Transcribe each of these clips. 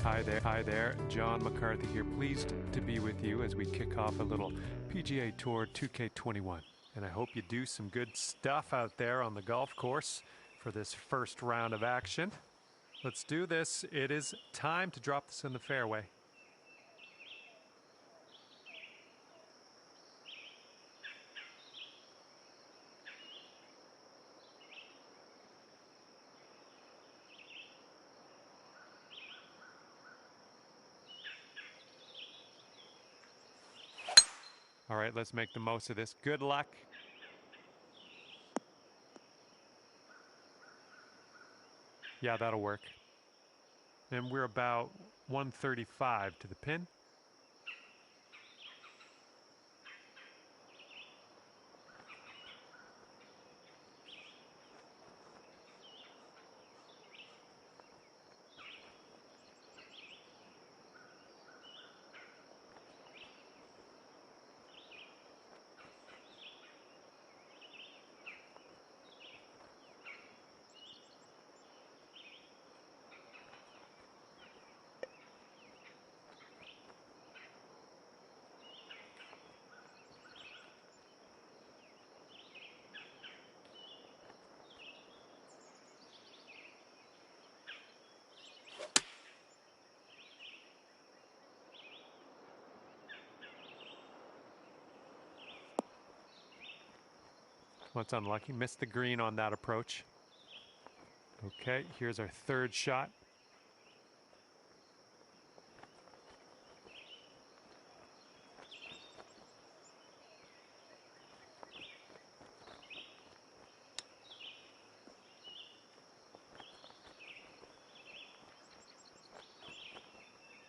Hi there, John McCarthy here, pleased to be with you as we kick off a little PGA Tour 2K21. And I hope you do some good stuff out there on the golf course for this first round of action. Let's do this. It is time to drop this in the fairway. All right, let's make the most of this. Good luck. Yeah, that'll work. And we're about 135 to the pin. Well, it's unlucky. Missed the green on that approach. Okay, here's our third shot.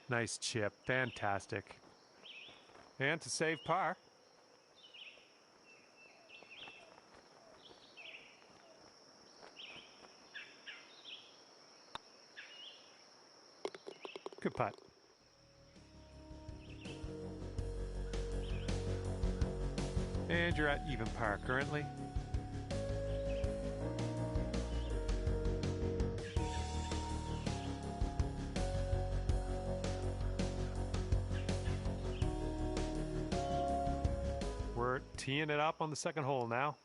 Nice chip. Fantastic. And to save par. Good putt. And you're at even par currently. We're teeing it up on the second hole now.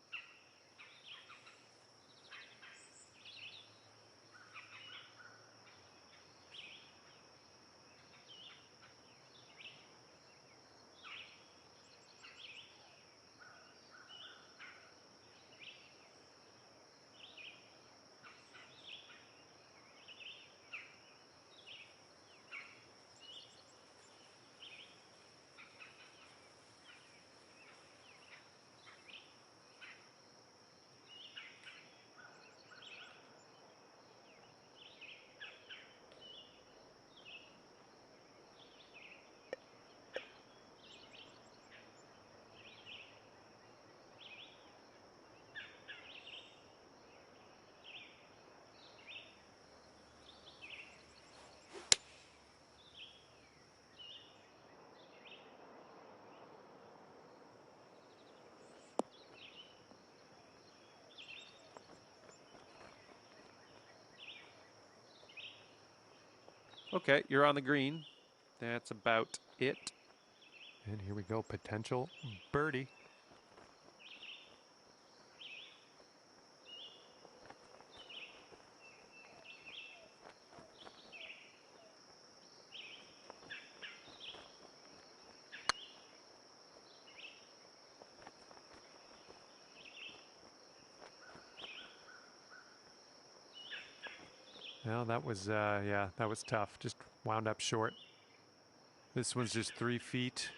Okay, you're on the green. That's about it. And here we go, potential birdie. Well, that was, yeah, that was tough. Just wound up short. This one's just 3 feet.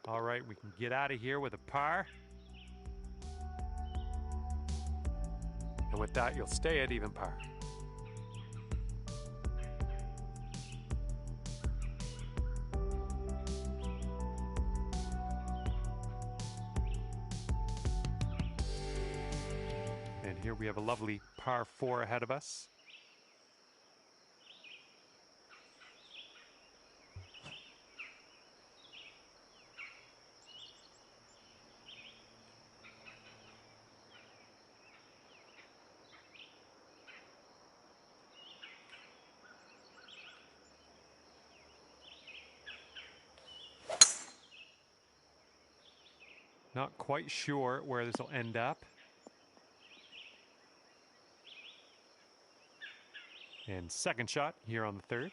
All right, we can get out of here with a par. And with that, you'll stay at even par. And here we have a lovely par 4 ahead of us. Not quite sure where this will end up. And second shot here on the third.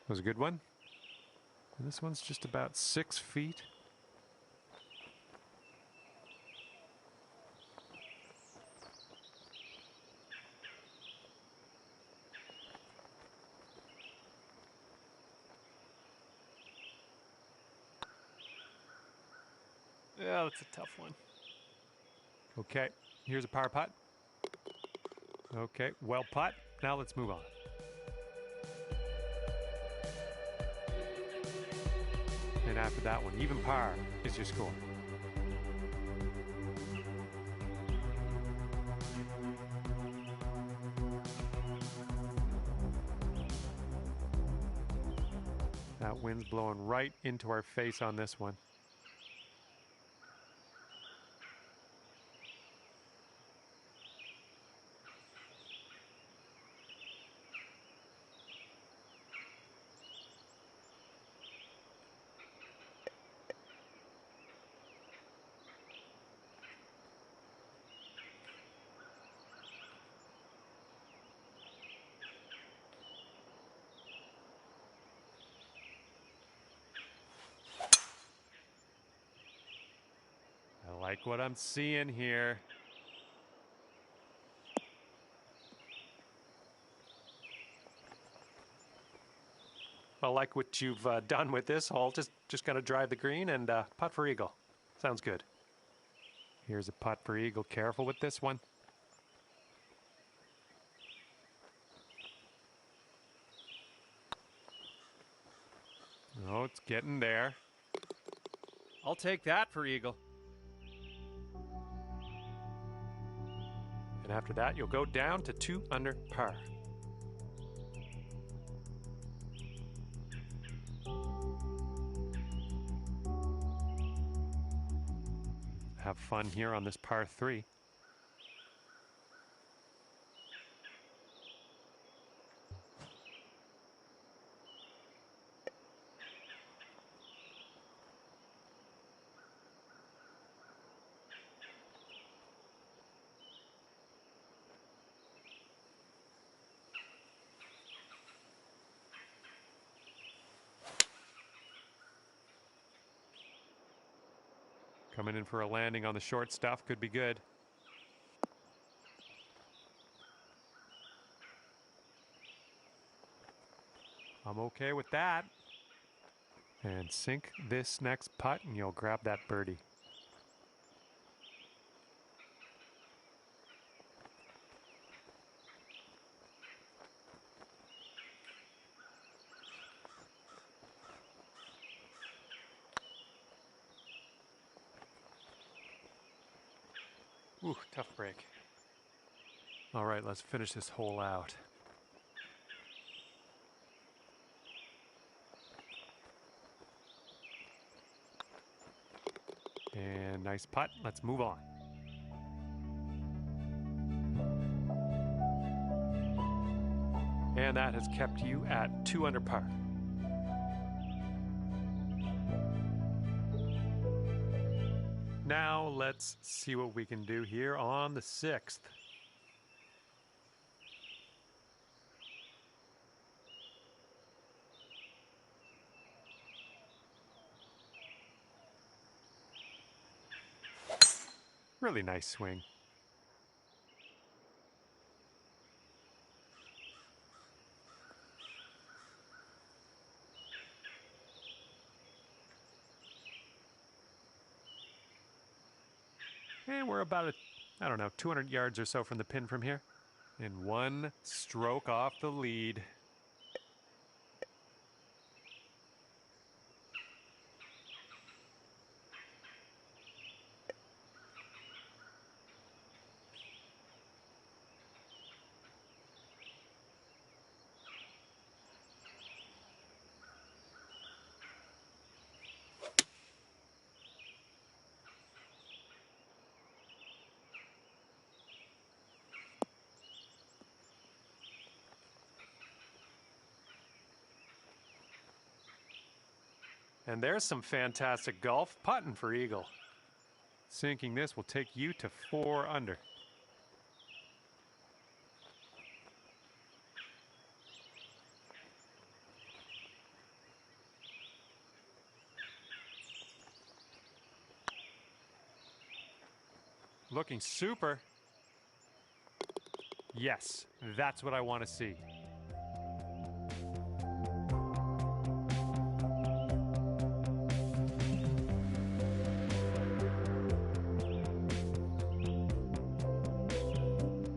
Was a good one. And this one's just about 6 feet. Yeah, that's a tough one. Okay, here's a power putt. Okay, well putt. Now let's move on. And after that one, even par is your score. That wind's blowing right into our face on this one. I like what I'm seeing here. I like what you've done with this hole. Just got to drive the green and putt for eagle. Sounds good. Here's a putt for eagle. Careful with this one. Oh, it's getting there. I'll take that for eagle. And after that, you'll go down to 2 under par. Have fun here on this par 3. Coming in for a landing on the short stuff could be good. I'm okay with that. And sink this next putt and you'll grab that birdie. Ooh, tough break. All right, let's finish this hole out. And nice putt. Let's move on. And that has kept you at 2 under par. Now let's see what we can do here on the 6th. Really nice swing. And we're about, I don't know, 200 yards or so from the pin from here. And 1 stroke off the lead. And there's some fantastic golf putting for eagle. Sinking this will take you to 4 under. Looking super. Yes, that's what I want to see.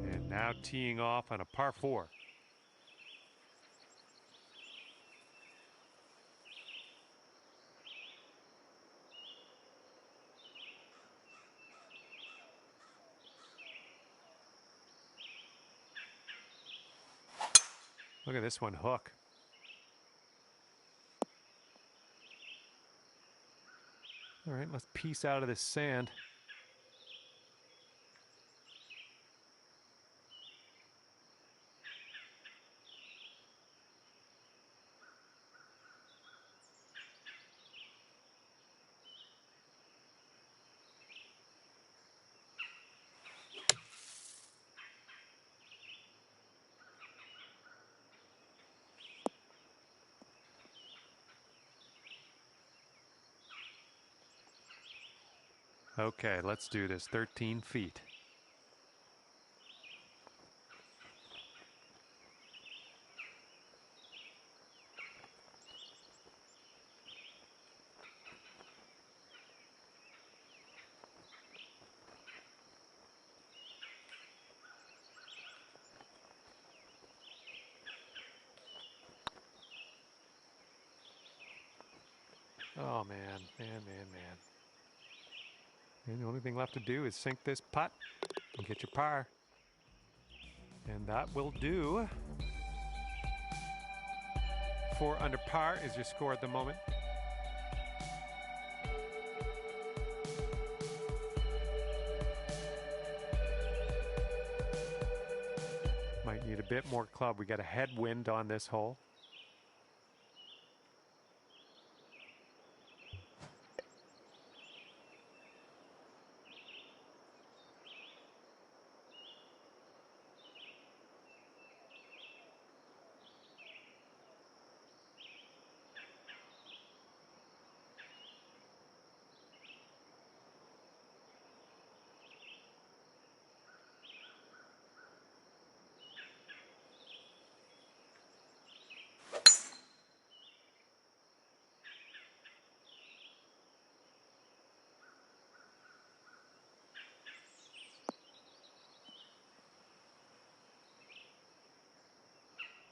And now teeing off on a par 4. Look at this one hook. All right, let's piece out of this sand. Okay, let's do this. 13 feet. Oh, man. And the only thing left to do is sink this putt and get your par. And that will do. 4 under par is your score at the moment. Might need a bit more club. We got a headwind on this hole.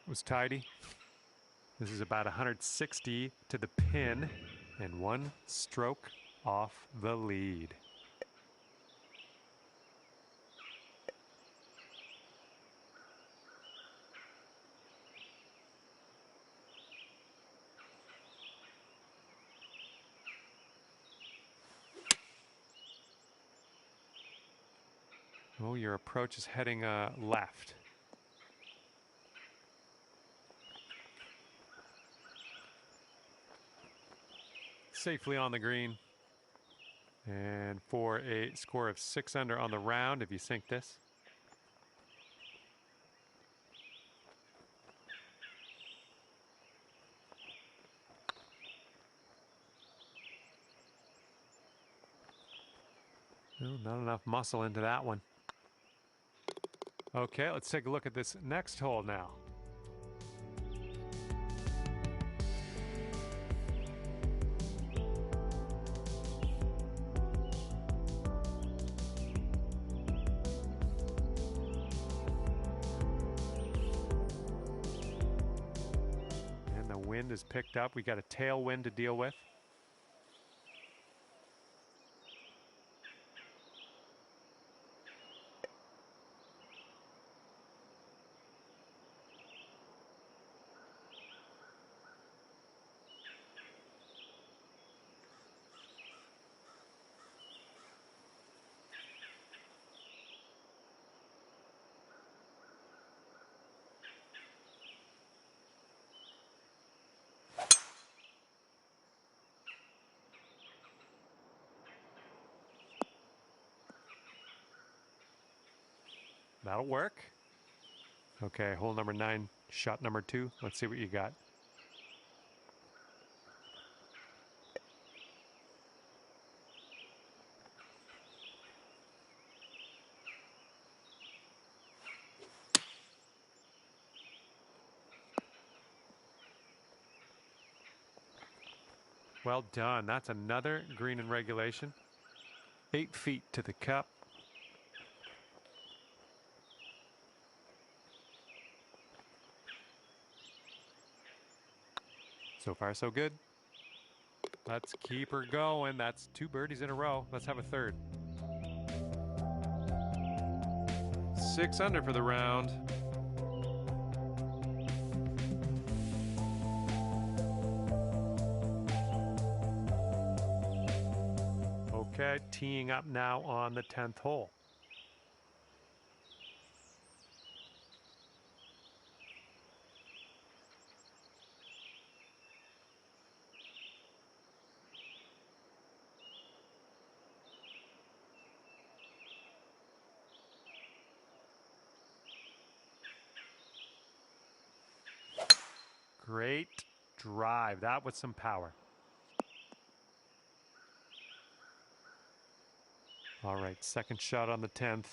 Was tidy. This is about 160 to the pin and 1 stroke off the lead. Oh, your approach is heading left. Safely on the green. And for a score of 6 under on the round, if you sink this. No, not enough muscle into that one. Okay, let's take a look at this next hole now. Wind is picked up. We got a tailwind to deal with. That'll work. Okay, hole number 9, shot number 2. Let's see what you got. Well done. That's another green in regulation. 8 feet to the cup. So far, so good. Let's keep her going. That's 2 birdies in a row. Let's have a third. 6 under for the round. Okay, teeing up now on the 10th hole. Great drive. That was some power. All right, second shot on the 10th.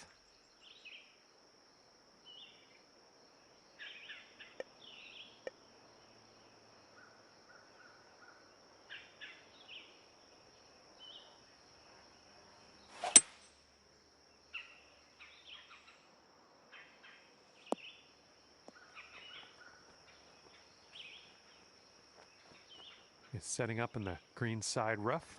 It's setting up in the green side rough.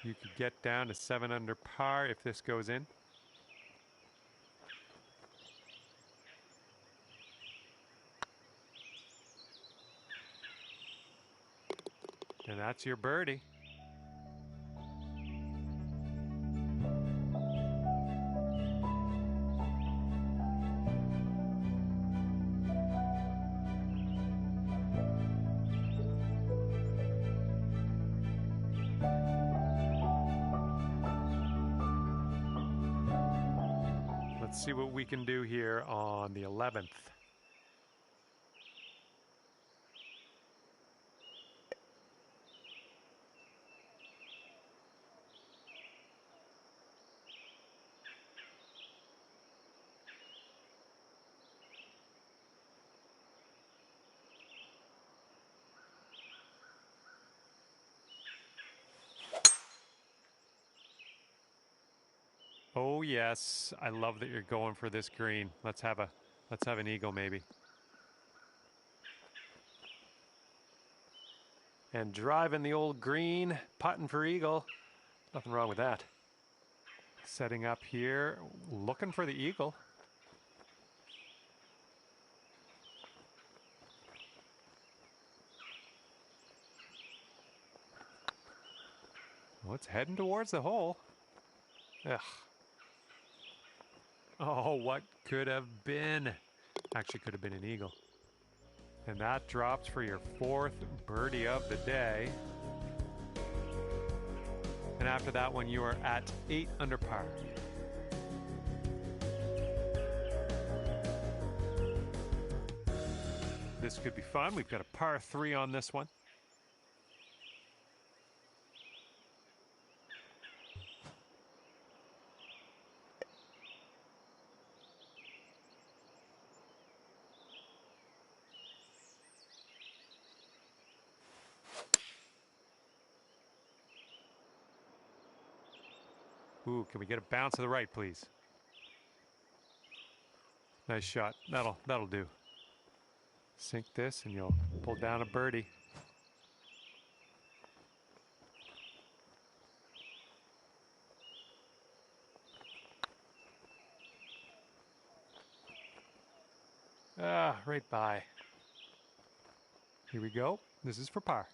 You could get down to 7 under par if this goes in. And that's your birdie. Let's see what we can do here on the 11th. Oh yes, I love that you're going for this green. Let's have an eagle maybe. And driving the old green, putting for eagle. Nothing wrong with that. Setting up here, looking for the eagle. Well, it's heading towards the hole. Ugh. Oh, what could have been? Actually, could have been an eagle. And that drops for your 4th birdie of the day. And after that one, you are at 8 under par. This could be fun. We've got a par 3 on this one. Ooh, can we get a bounce to the right, please? Nice shot. That'll do. Sink this and you'll pull down a birdie. Ah, right by. Here we go. This is for par.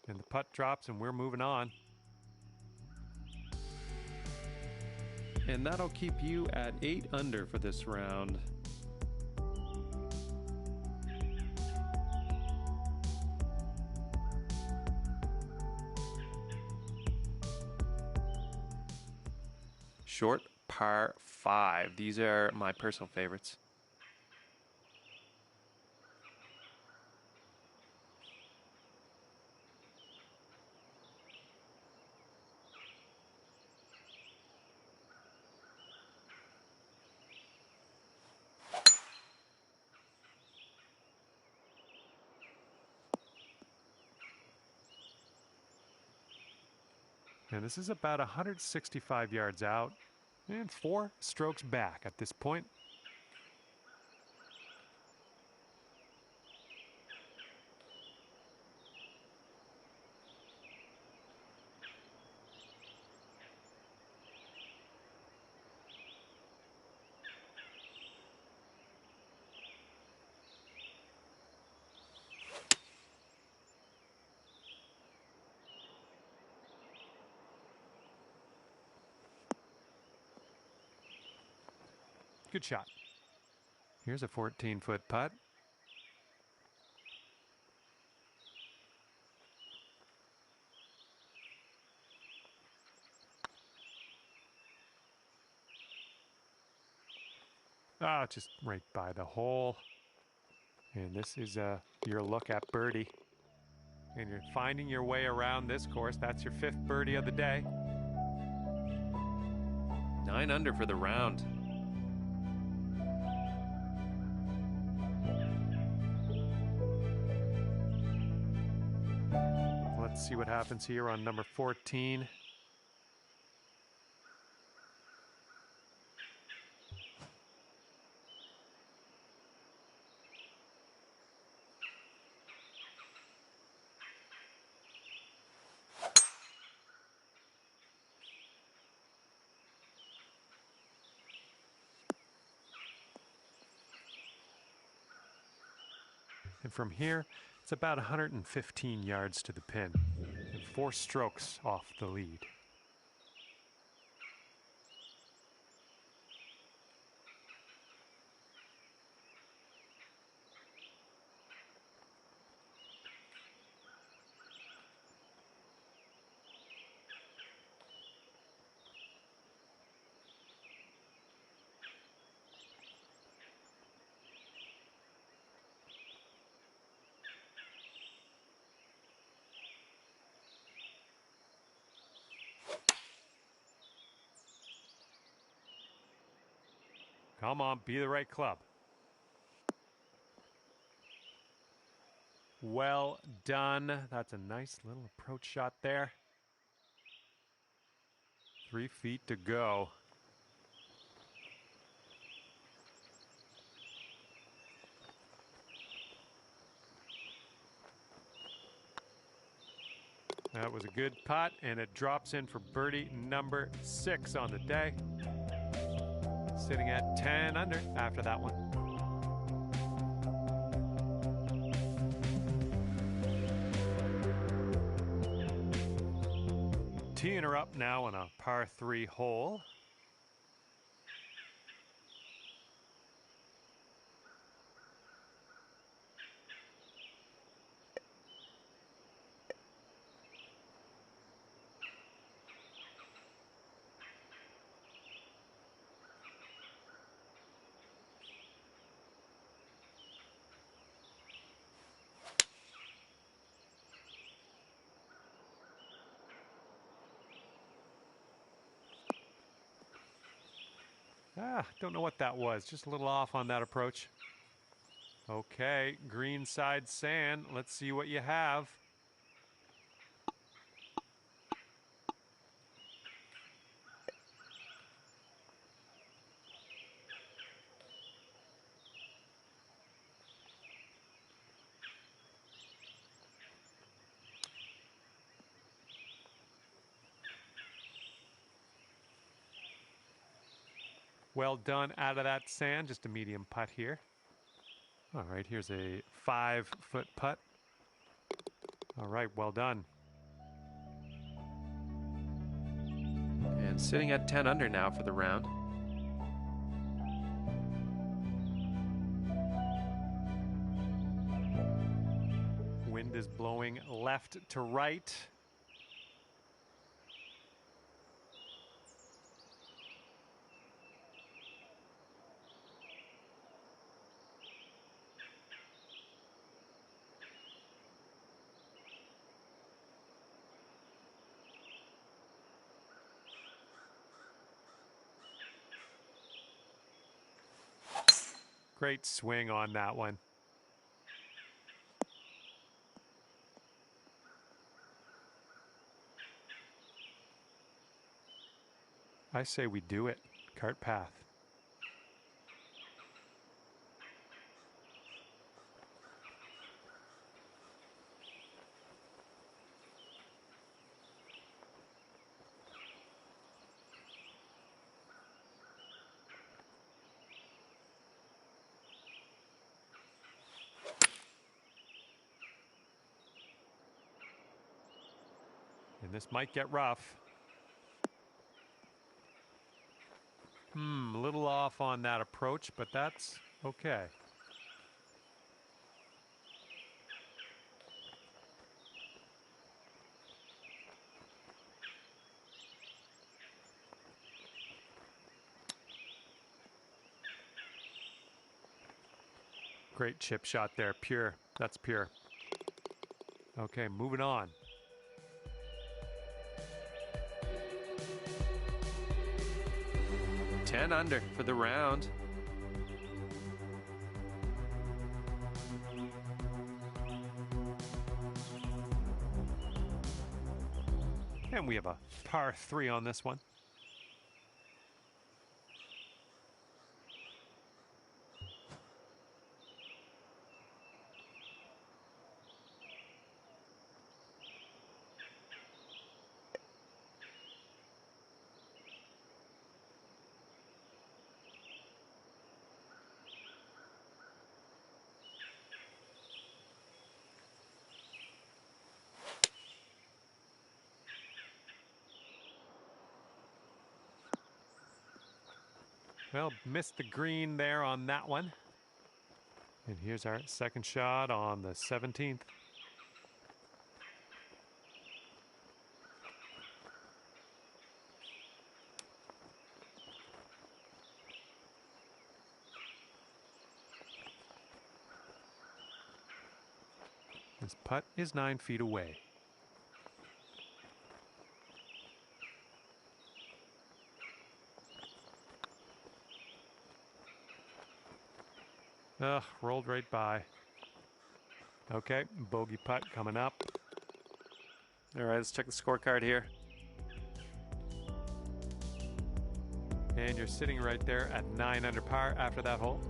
And the putt drops and we're moving on. And that'll keep you at 8 under for this round. Short par 5. These are my personal favorites. And this is about 165 yards out and 4 strokes back at this point. Good shot. Here's a 14-foot putt. Just right by the hole. And this is your look at birdie. And you're finding your way around this course. That's your 5th birdie of the day. 9 under for the round. Let's see what happens here on number 14. And from here, it's about 115 yards to the pin, and 4 strokes off the lead. Come on, be the right club. Well done. That's a nice little approach shot there. 3 feet to go. That was a good putt, and it drops in for birdie number 6 on the day. Sitting at 10 under after that one. Teeing her up now on a par 3 hole. Don't know what that was. Just a little off on that approach. Okay, green side sand. Let's see what you have. Well done out of that sand. Just a medium putt here. All right, here's a 5-foot putt. All right, well done. And sitting at 10 under now for the round. Wind is blowing left to right. Great swing on that one. I say we do it. Cart path. And this might get rough. A little off on that approach, but that's okay. Great chip shot there, pure. That's pure. Okay, moving on. $10 under for the round. And we have a par 3 on this one. Well, missed the green there on that one. And here's our second shot on the 17th. This putt is 9 feet away. Ugh, rolled right by. Okay, bogey putt coming up. All right, let's check the scorecard here. And you're sitting right there at 9 under par after that hole.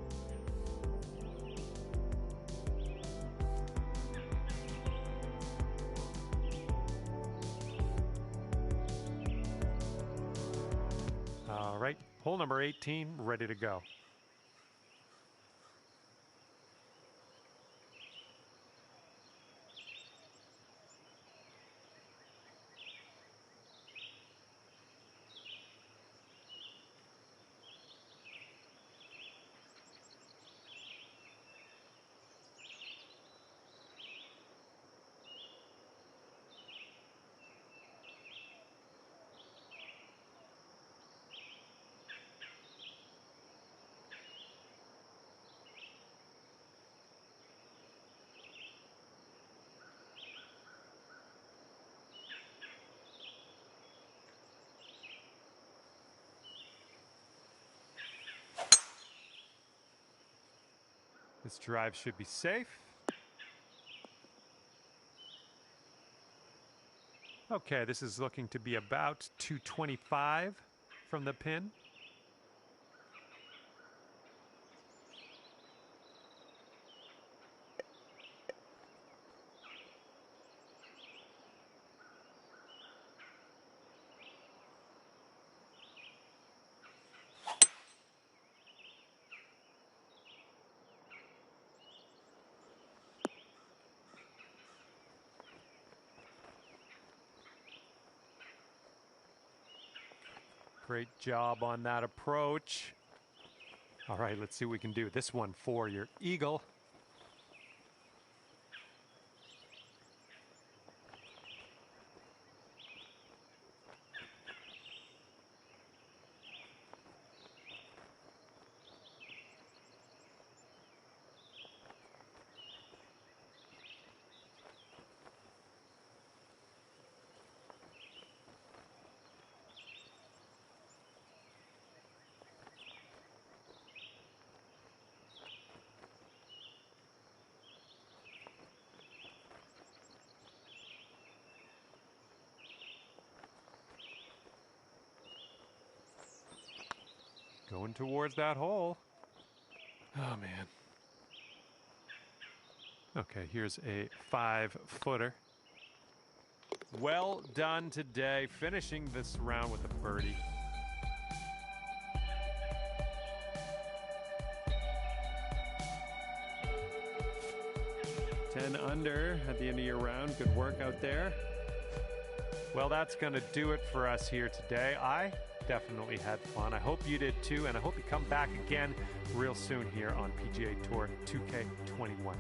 All right, hole number 18, ready to go. This drive should be safe. Okay, this is looking to be about 225 from the pin. Great job on that approach. All right, let's see what we can do. This one for your eagle. Going towards that hole. Oh, man. Okay, here's a 5-footer. Well done today, finishing this round with a birdie. Ten under at the end of your round. Good work out there. Well, that's going to do it for us here today. I definitely had fun. I hope you did too, and I hope you come back again real soon here on PGA Tour 2K21.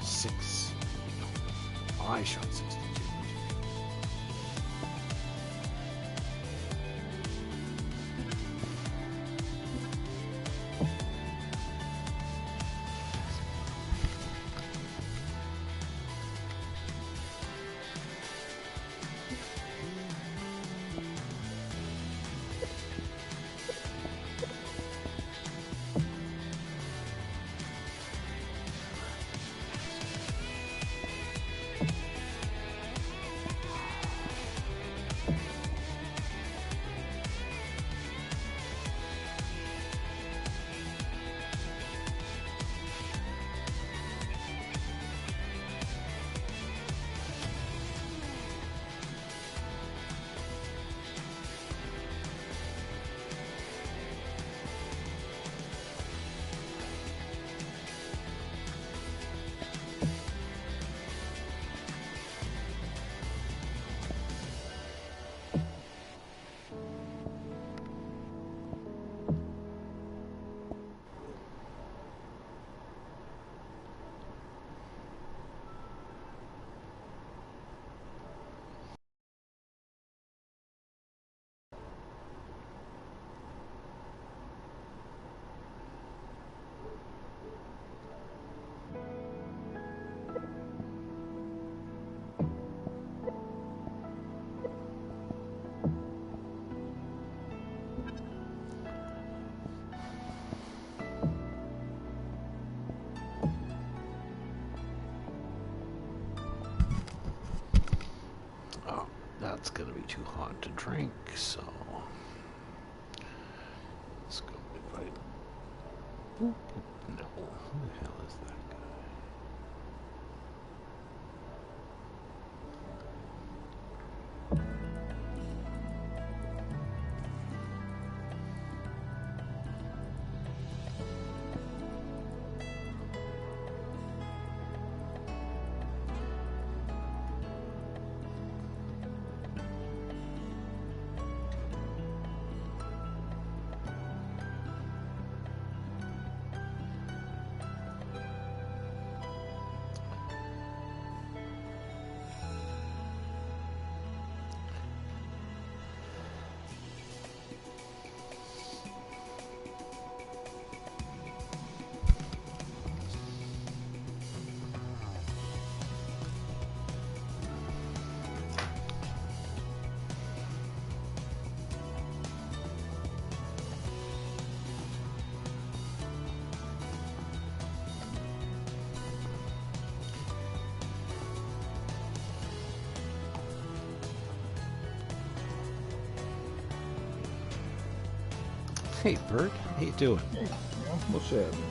Six. I shot 62. That's gonna be too hot to drink, so let's go invite. No, who the hell is that guy? Hey, Bert, how you doing? Hey, what's happening?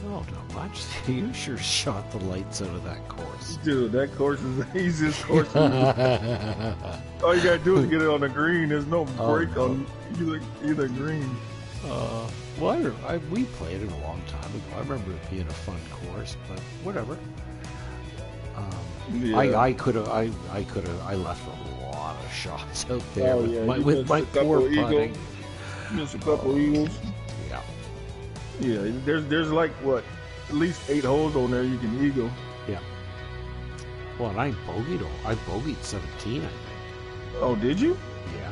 Oh, not much. You sure shot the lights out of that course. Dude, that course is the easiest course. All you gotta do is get it on the green. There's no break on either green. Well, we played it a long time ago. I remember it being a fun course, but whatever. Yeah. I left a lot of shots out there Oh, with yeah, with my poor putting. Missed a couple eagles. Yeah. Yeah, there's like what, at least 8 holes on there you can eagle. Yeah. Well, and I bogeyed 17, I think. Oh, did you? Yeah,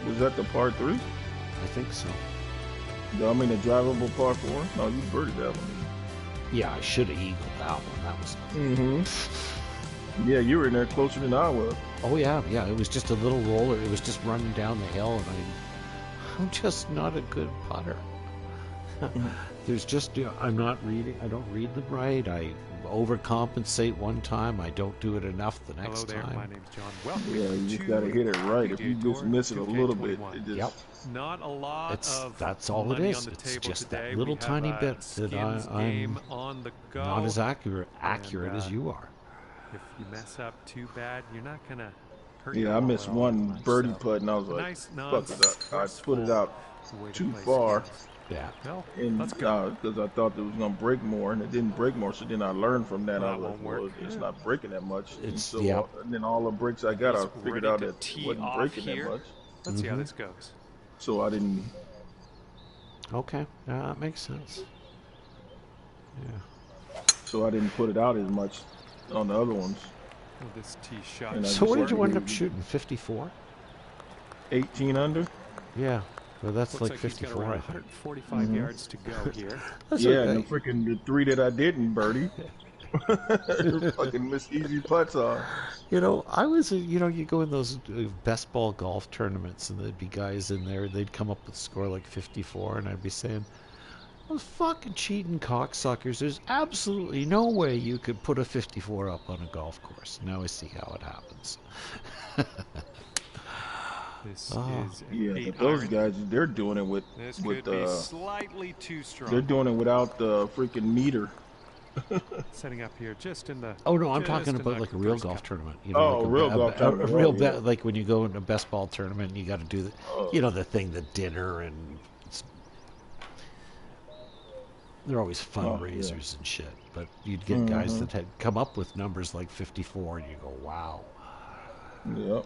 Was that the par 3? I think so. I mean the drivable par 4? No, you birdied that one. Yeah, I should have eagled that one. That was. Yeah, you were in there closer than I was. Oh yeah. It was just a little roller. It was just running down the hill, and I'm just not a good putter. There's just I'm not reading. I don't read them right. I overcompensate one time. I don't do it enough the next Hello there, time. my name's John. Welcome Yeah, you just to gotta hit it right. If PGA you just Tour miss it a little bit, 2K21. it just. Yep. Not a lot of That's all it money is. on the It's table just today. that little We have tiny a bit that skins game I'm on the go. not as accurate And, as you are. If you mess up too bad, you're not gonna hurt Yeah, your I ball missed at all one much. birdie So, putt, and I was a like, nice, "Fuck it up." I put it out way to too play far, skins. Yeah. Well, and that's good. because I thought it was gonna break more, and it didn't break more. So then I learned from that. Well, I that was won't like, work. well, it's not breaking that much. And It's so, yeah. and then all the breaks I got, He's I figured ready out to that it tee wasn't off breaking that here. much. Let's see how this goes. So I didn't. Okay. That makes sense. Yeah. So I didn't put it out as much on the other ones. Well, this tee shot. And I So just what said did you end up we- shooting? 54? 18 under. Yeah. Well, that's Looks like he's got 54. around I think. 145 yards to go here. That's Yeah, okay. and the 3 that I didn't birdie. Fucking miss easy putts on. You know, I was, you go in those best ball golf tournaments and there'd be guys in there, they'd come up with a score like 54, and I'd be saying, those fucking cheating cocksuckers, there's absolutely no way you could put a 54 up on a golf course. Now I see how it happens. This Oh. is an Yeah, 8 but those iron. guys, they're doing it with This with could be slightly too strong. they're doing it without the freaking meter. Setting up here just in the. Oh no, I'm just talking in about the like a real first golf cup. tournament. Oh, like a real golf tournament, right, yeah. like when you go in a best ball tournament, you got to do the, the thing, the dinner, and they're always fundraisers and shit. But you'd get guys that had come up with numbers like 54, and you go, wow. Yep.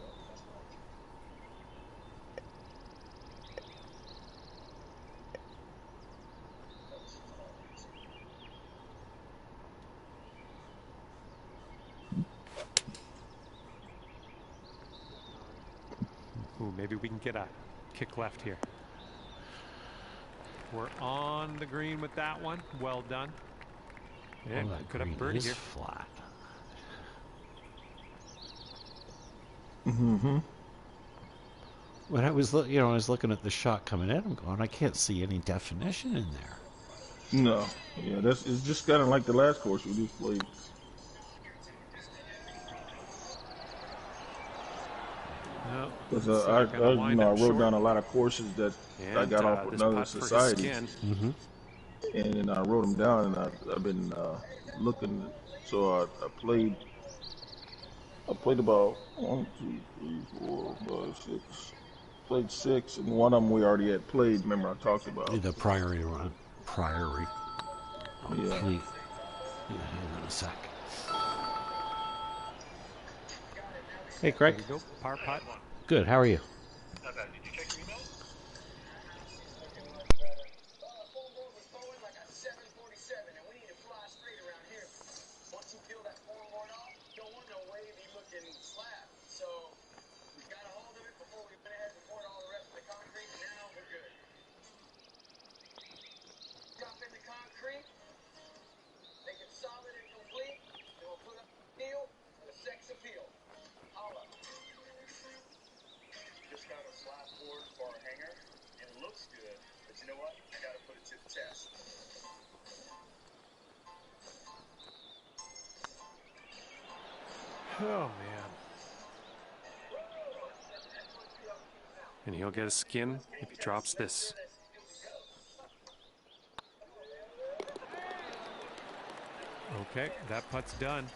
Ooh, maybe we can get a kick left here. We're on the green with that one. Well done. Yeah, Oh, that could have green birdie is here. flat. Mm-hmm. When I was, I was looking at the shot coming in, I'm going, I can't see any definition in there. No. Yeah, it's just kind of like the last course we just played. No, Because looks I like gonna wind I up wrote short. down a lot of courses that I And, got off with this another putt for his society, skin. Mm-hmm. and then I wrote them down, and I've been looking. So I played about 1, 2, 3, 4, 5, 6. Played 6, and one of them we already had played. Remember I talked about. The Priory run. Priory. Oh, Yeah. please. Yeah, hang on a sec. Hey, Craig. There you go. Par putt. Good. How are you? Not bad. Did you check your email? Like a 747, and we need to fly straight around here. Once you peel that form board off, don't want no wavy looking slab. So we got a hold of it before we went ahead and poured all the rest of the concrete, and now we're good. Drop in the concrete, make it solid and complete, and we'll put up a steel and a sex appeal. Holla. Just got a slab board for our hanger, and it looks good, but you know what? I gotta put it to the test. Oh, man. And he'll get a skin if he drops this. Okay, that putt's done.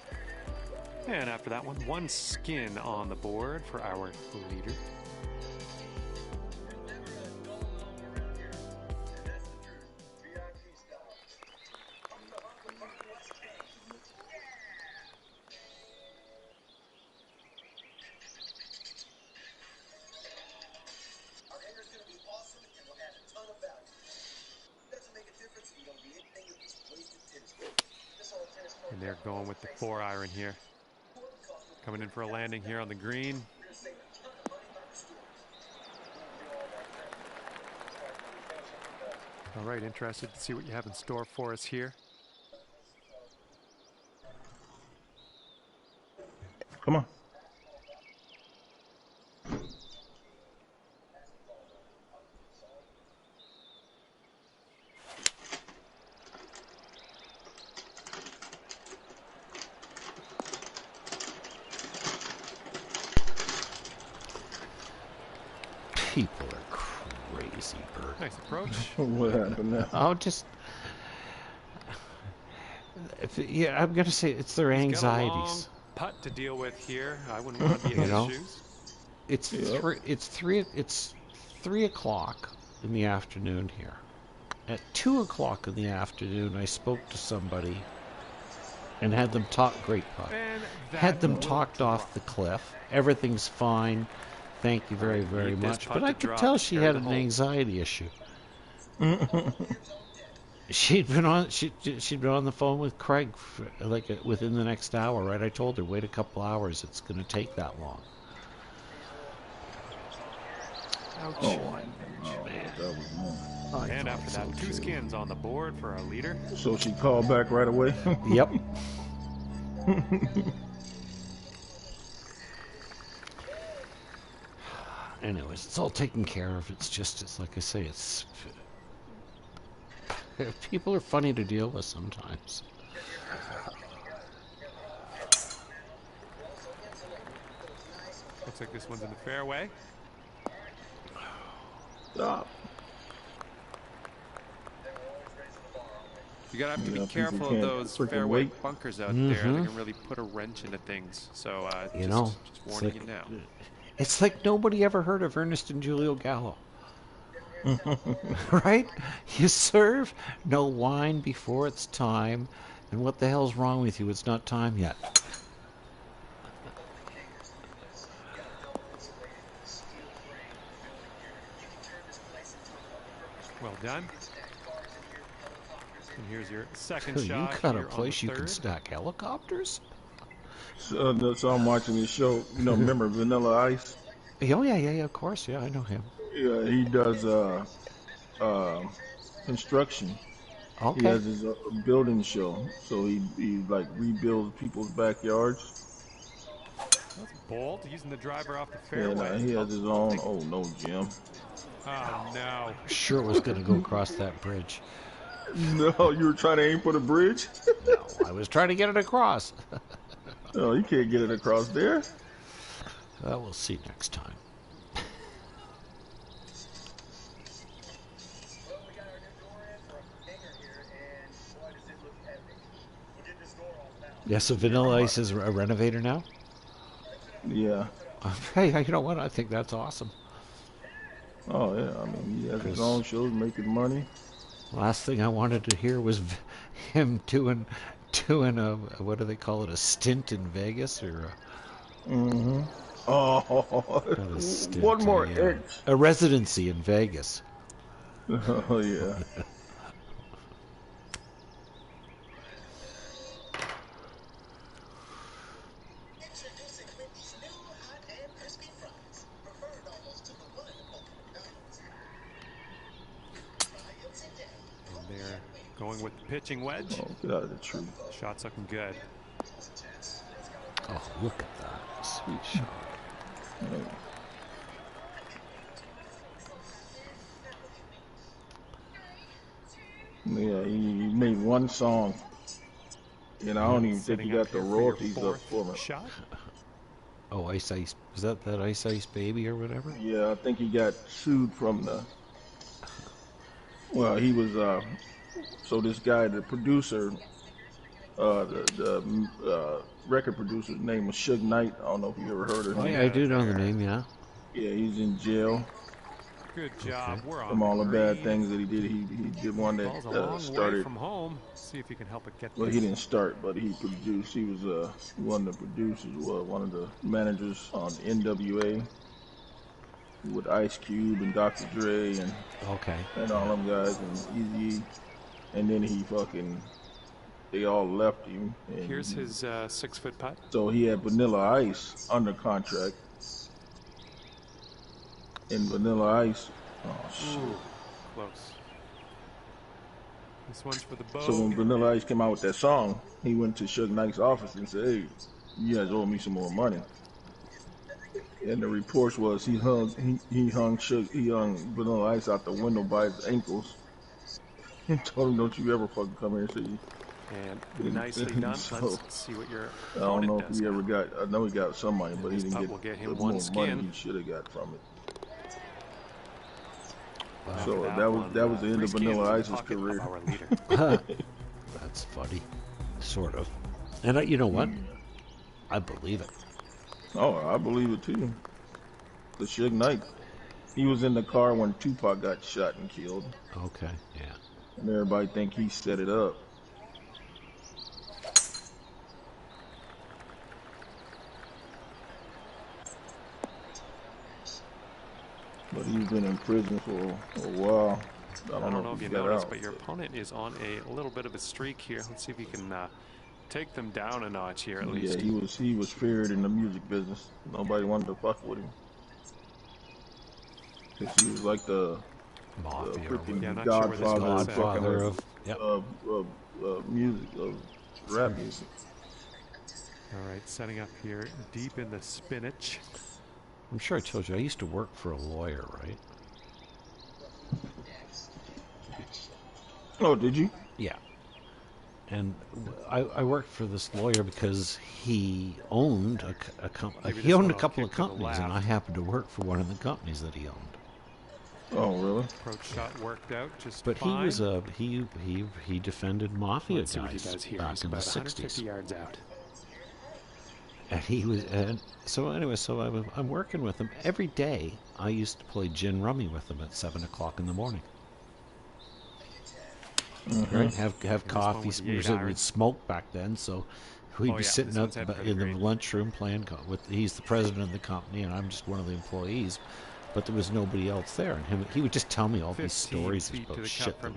And after that one skin on the board for our leader. Our hanger's gonna be awesome and will add a ton of value. Doesn't make a difference if you don't do anything with this wasted tennis court. This old tennis court. And they're going with the 4 iron here. Coming in for a landing here on the green. We're gonna save a ton of money by restoring. All right, interested to see what you have in store for us here. Come on. People are crazy, Bert. Nice approach. What happened now? I'll just. Yeah, I'm gonna say it's their He's got a long anxieties. putt to deal with here. I wouldn't want to be in You his know? shoes. It's Yep. it's 3 o'clock in the afternoon here. at 2 o'clock in the afternoon, I spoke to somebody and had them talk. Great putt. Had them talked off the cliff. Everything's fine. Thank you very, very much. But I could tell she had an anxiety issue. She'd been on the phone with Craig for, within the next hour, right? I told her, wait a couple hours. It's going to take that long. Ouch. Oh, man. And after that, 2 skins on the board for our leader. So she called back right away? Yep. Anyways, it's all taken care of. It's like I say, it's... People are funny to deal with sometimes. Looks like this one's in the fairway. Stop. You gotta have to be careful of those fairway bunkers out there. They can really put a wrench into things. So just warning you now. It's like nobody ever heard of Ernest and Julio Gallo. Right? You serve no wine before it's time, and what the hell's wrong with you? It's not time yet. Well done. And here's your second You shot. got a place you can stack helicopters? So I'm watching this show. You know, remember Vanilla Ice? Oh, yeah, of course. Yeah, I know him. Yeah, he does construction. Okay. He has his building show, so he like rebuilds people's backyards. That's bold, using the driver off the Yeah, fairway. he has his own. Oh no, Jim. Oh no. Sure was going to go across that bridge. No, you were trying to aim for the bridge? No, I was trying to get it across. No, you can't get it across there. We'll see next time. Well, we got our new door in from Hanger here, and boy, does it look epic. We'll get this door off now. Yeah, so Vanilla Ice is a renovator now? Yeah. Hey, you know what? I think that's awesome. Oh yeah. I mean, he has his own shows, making money. Last thing I wanted to hear was him doing a, what do they call it, a stint in Vegas or Oh, not a stint, one more a inch. residency in Vegas. Oh yeah. Introducing Wendy's new hot and crispy fries, preferred almost to the one of McDonald's. Try it today. And they're going with the pitching wedge. Oh, get out of the tree. Shot's looking good. Oh, look at that. Sweet shot. Yeah, he made one song. And I don't even think he got the royalties up for it. Shot. Oh, Ice Ice. Is that Ice Ice Baby or whatever? Yeah, I think he got sued from the. Well, he was. So this guy, the producer, the record producer's name was Suge Knight. I don't know if you ever heard of him. Oh, yeah, I do know the name, yeah. Yeah, he's in jail Good job. We're on from all the bad green. things that he did. He did one Ball's a that long way started. from home. See if you can help it get Well, there. he didn't start, but he produced. He was one of the producers, one of the managers on NWA with Ice Cube and Dr. Dre and Okay. all them guys and Eazy. And then they all left him. And Here's his 6-foot putt. so he had Vanilla Ice under contract. And Vanilla Ice, oh shit. Ooh, close. This one's for the bow. So when Vanilla Ice came out with that song, he went to Suge Knight's office and said, "Hey, you guys owe me some more money." And the reports was he hung Vanilla Ice out the window by his ankles and told him, "Don't you ever fucking come here and see." And nicely done. So, Let's see what your I don't know opponent if he does. ever got. I know he got some money, but he This didn't putt get will get him the one more skin. money he should have got from it. After So that was the end three of skins Vanilla in the Ice's pocket of career. our leader. That's funny. Sort of. And you know what? I believe it. Oh, I believe it too. The Suge Knight. He was in the car when Tupac got shot and killed. Okay, yeah. And everybody think he set it up. But he's been in prison for a while. I don't know if you noticed, but your opponent is on a little bit of a streak here. Let's see if he can take them down a notch here at least. Yeah, he was feared in the music business. Nobody wanted to fuck with him. Cause he was like the freaking godfather of music, of rap music. All right, setting up here deep in the spinach. I'm sure I told you I used to work for a lawyer, right? Oh, did you? Yeah. And I worked for this lawyer because he owned a couple of companies, and I happened to work for one of the companies that he owned. Oh, really? Approach shot worked out just but fine. He was he defended mafia guys back in the 60s. Yards out. And he was, so I'm working with him every day. I used to play gin rummy with him at 7 o'clock in the morning. Mm-hmm. Right, have coffee. We'd smoke back then, so we'd be sitting up in the lunchroom playing. He's the president of the company, and I'm just one of the employees. But there was nobody else there, and he would just tell me all these stories about shit that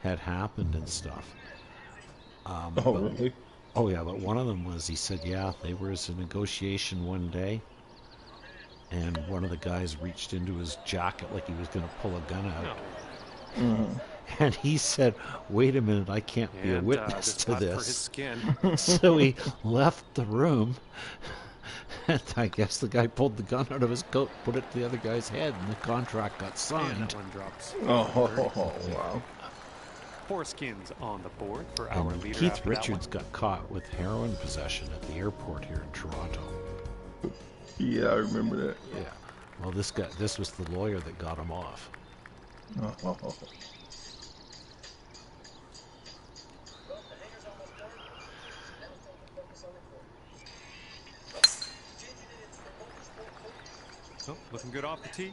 had happened and stuff. Really? Oh yeah, but one of them was, he said, yeah, there was a negotiation one day, and one of the guys reached into his jacket like he was going to pull a gun out. No. Mm-hmm. And he said, wait a minute, I can't be a witness to this. For his skin. So he left the room, and I guess the guy pulled the gun out of his coat, put it to the other guy's head, and the contract got signed. And that one drops. Oh, wow. 4 skins on the board for our leader. Keith Richards got caught with heroin possession at the airport here in Toronto. Yeah, I remember that. Yeah. Well, this was the lawyer that got him off. Oh. Oh, looking good off the tee.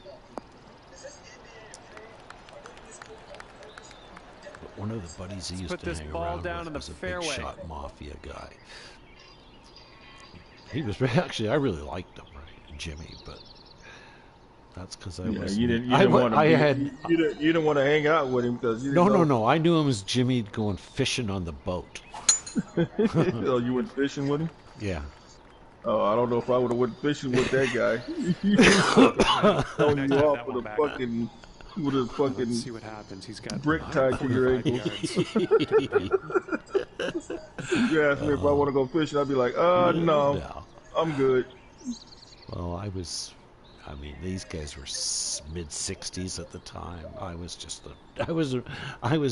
But one of the buddies he used to hang around with was a big shot mafia guy. He was actually, I really liked him, right, Jimmy, but that's because I was. You didn't want to hang out with him because No. I knew him as Jimmy going fishing on the boat. Oh, you went fishing with him? Yeah. Oh, I don't know if I would have went fishing with that guy. Throwing you off with a fucking Let's see what happens. He's got brick tied to your ankles. You ask me if I want to go fishing, I'd be like, no, I'm good. Well, I mean, these guys were mid-60s at the time. I was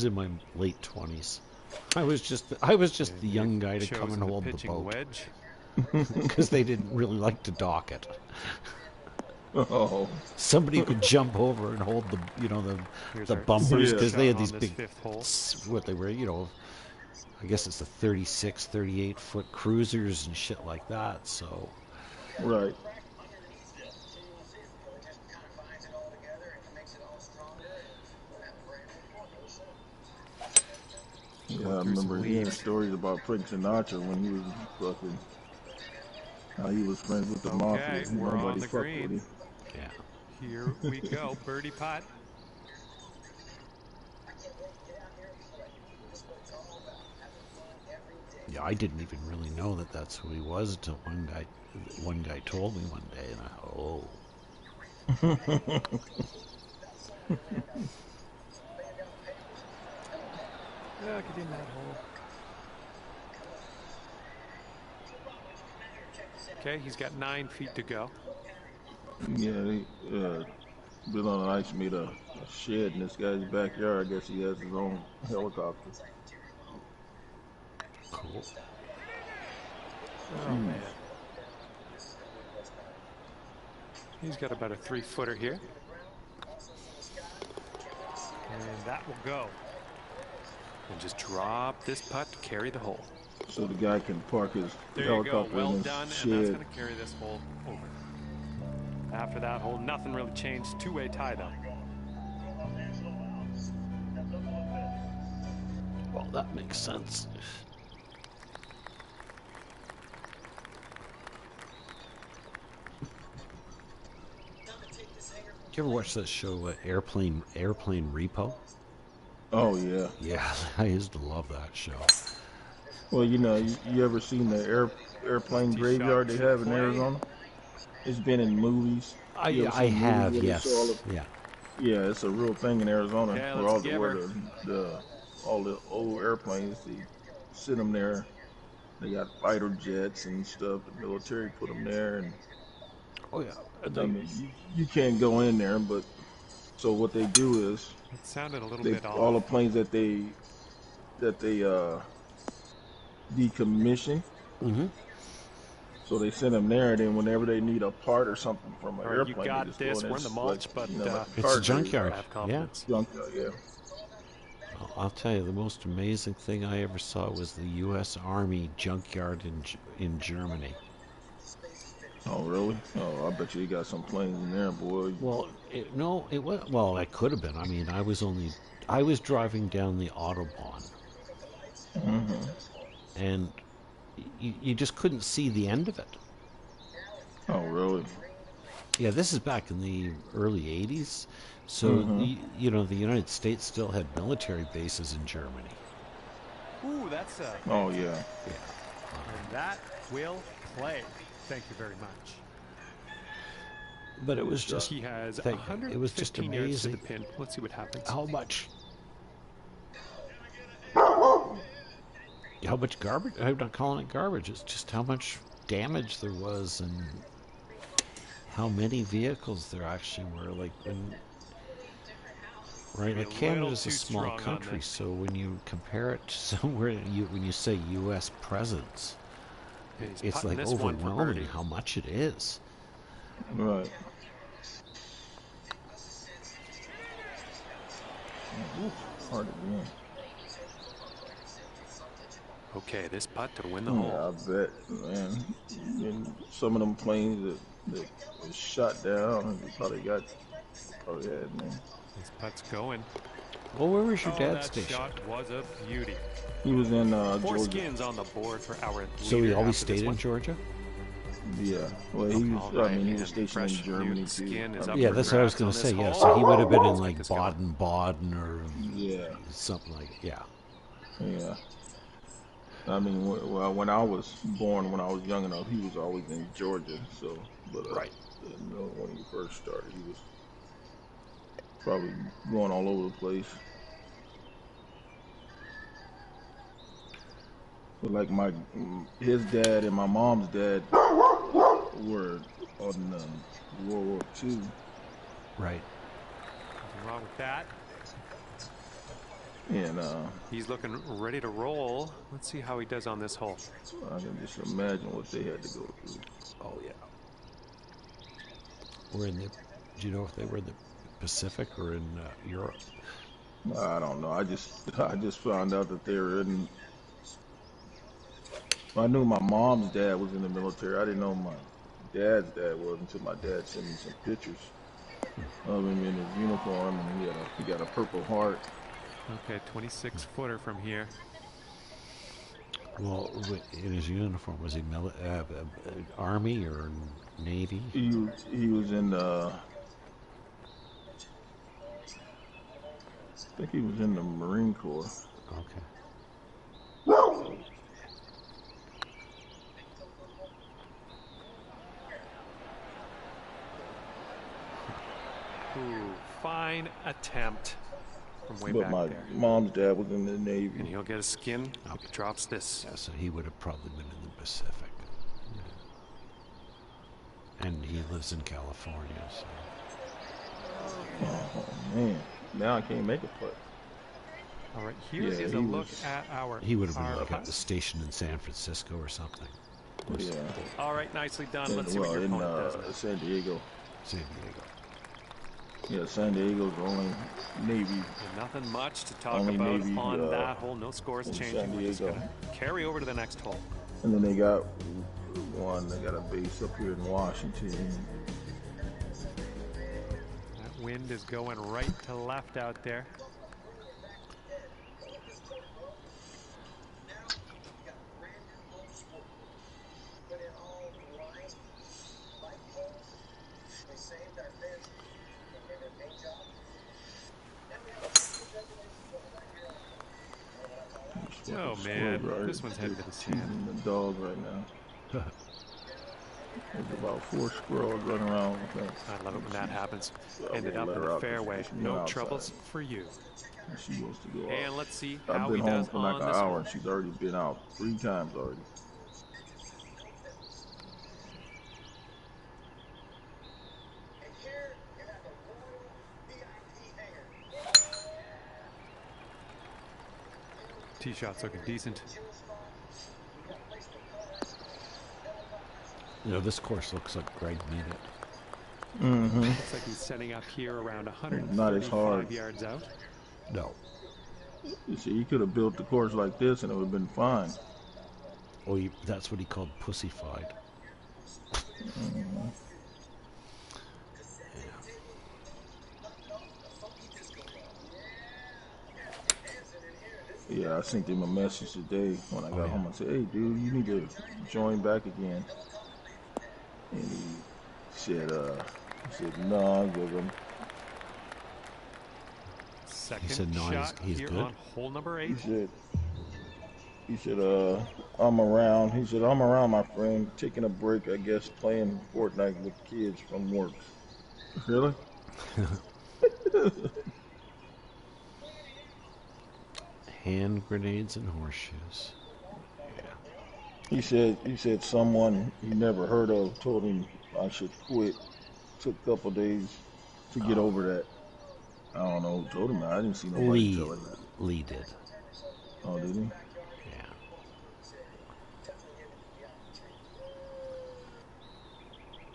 in my late 20s. I was just the young guy to come and hold the boat. Wedge. Because they didn't really like to dock it. Oh. Somebody could jump over and hold the bumpers, because they had these big, what they were, I guess it's the 36, 38 foot cruisers and shit like that. So. Right. Yeah, I remember hearing stories about Frank Sinatra when he was fucking. How he was friends with the mafia. We're on the green. With him. Yeah. Here we go. Birdie putt. Yeah, I didn't even really know that that's who he was until one guy told me one day, and I thought, Yeah, get in that hole. Okay, he's got 9 feet to go. Yeah, Bill on Ice made a shed in this guy's backyard. I guess he has his own helicopter. cool. Oh, man. He's got about a 3-footer here. And that will go. And just drop this putt to carry the hole. So the guy can park his helicopter well in his done, shed. and that's going to carry this hole over. After that hole, nothing really changed. 2-way tie, though. Well, that makes sense. Did you ever watch that show, Airplane Repo? Oh yeah. Yeah, I used to love that show. Well, you ever seen the airplane graveyard they have in Arizona? It's been in movies. I have, yes. Yeah. Yeah, it's a real thing in Arizona Okay, where all the old airplanes, they sit them there. They got fighter jets and stuff. The military put them there, and Oh yeah. I mean, you can't go in there, but so what they do is It sounded a little bit all the off. planes that they decommission. Mm-hmm. So they send them there, and then whenever they need a part or something from an All right, you airplane, car they just go in there. We're in the mulch, but it's a junkyard. have confidence. Yeah. Junkyard, yeah. I'll tell you, the most amazing thing I ever saw was the U.S. Army junkyard in Germany. Oh, really? Oh, I bet you got some planes in there, boy. Well, it was. Well, it could have been. I mean, I was driving down the Autobahn, and you just couldn't see the end of it. Oh, really? Yeah, this is back in the early '80s, so the United States still had military bases in Germany. Ooh, that's a. Oh, yeah. And that will play. Thank you very much. But it was just He has it was just 115 yards to amazing the pin. Let's see what happens. how much garbage. I'm not calling it garbage. It's just how much damage there was and how many vehicles there actually were. Like like Canada's a small country, so when you compare it to somewhere, when you say U.S. presence, it's like overwhelming how much it is. Right. Hard to win. Okay, this putt to win the Yeah, hole. I bet, man. And some of them planes that was shot down, you probably had, man. This putt's going. Well, where was your dad's that station? shot was a beauty. He was in 4 Georgia. skins on the board for our So he leader always after this stayed in one. Georgia? Yeah. Well, he was. All right, I mean, he and was stationed in fresh Germany new too. skin is I up mean, Yeah, for that's what I was grabs going to on say. this Yeah, hole. so he would have been in Let's get like this going. Baden or Yeah. something like yeah. Yeah. I mean, when I was born, when I was young enough, he was always in Georgia. So, but Right. when he first started, he was probably going all over the place. But like his dad and my mom's dad were on World War II. Right. Nothing wrong with that. And He's looking ready to roll. Let's see how he does on this hole. I can just imagine what they had to go through. Oh yeah. Do you know if they were in the Pacific or in Europe? I don't know. I just found out that they were in. I knew my mom's dad was in the military. I didn't know my dad's dad was until my dad sent me some pictures of him in his uniform, and he got a Purple Heart. Okay, 26-footer from here. Well, in his uniform, was he Army or Navy? He was in I think he was in the Marine Corps. Okay. Ooh, fine attempt from way But back my there. mom's dad was in the And Navy. he'll get a skin. Okay. Drops this. Yeah, so he would have probably been in the Pacific. And he lives in California, so. Oh man, now I can't make a putt. All right, here Yeah, is he a look was- at our. He would have been our like at putt. the station in San Francisco or something. Yeah, All right, nicely done. Let's see what your in opponent does. San Diego. San Diego. Yeah, San Diego's the only Navy. And nothing much to talk Only about Navy, on that hole. No scores in changing. San We're just Diego. going to carry over to the next hole. And then they got a base up here in Washington. That wind is going right to left out there. Oh man, this one's headed to the sand. The dog right now. There's about 4 squirrels running around with that. I love it when that happens. Ended up in the fairway. No troubles for you. She wants to go And out. let's see I've how been he home does for like on an this hour one. and she's already been out 3 times already. And here you have a royal VIP hanger. Tee shot's looking decent. You know, this course looks like Greg made it. Looks like he's setting up here around Not as hard. 135 yards out. No. You see, he could have built the course like this and it would have been fine. Oh, that's what he called pussified. Yeah, I sent him a message today when I got home. I said, hey, dude, you need to join back again. And he said, no, I'll give him. Second He said, no, shot he's here good. on hole number 8. He said, I'm around. He said, I'm around, my friend, taking a break, I guess, playing Fortnite with kids from work. Really? Hand grenades and horseshoes. He said someone he never heard of told him I should quit. Took a couple days to get over that. I don't know who told him that. I didn't see nobody tell him that. Lee did. Oh, did he? Yeah.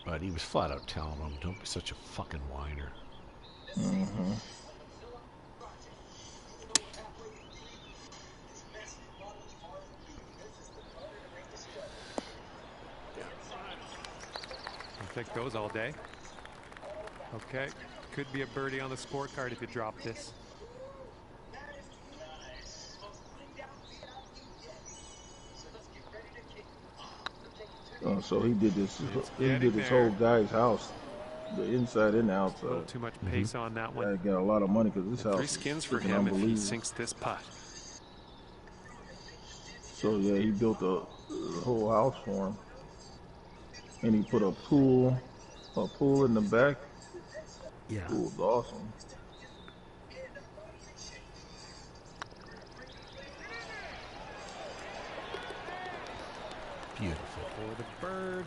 But he was flat out telling him, don't be such a fucking whiner. Mm-hmm. I'll take those all day. Okay, could be a birdie on the scorecard if you drop this. So he did this. He did this whole guy's house, the inside and the outside. A little too much pace on that one. Guy got a lot of money because this house. 3 skins for him if he sinks this putt. So yeah, he built the whole house for him, and he put a pool in the back. Yeah. Pool's awesome. Beautiful. For the bird.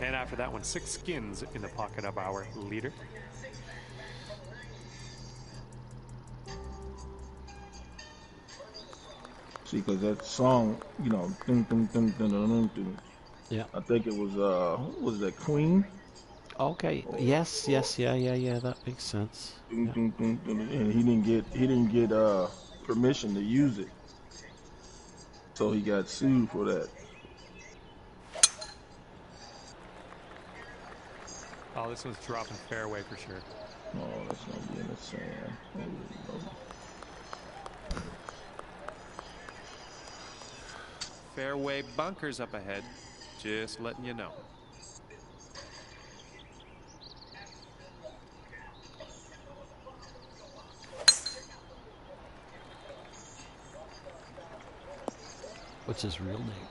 And after that one, 6 skins in the pocket of our leader. See, because that song, you know, dun, dun, dun, dun, dun, dun, dun. Yeah. I think it was that Queen? Okay. Yes. Yeah. That makes sense. Dun, Yeah. dun, dun, dun, and he didn't get permission to use it, so he got sued for that. Oh, this one's dropping fairway for sure. Oh, that's gonna be in the sand. Fairway bunkers up ahead. Just letting you know. What's his real name?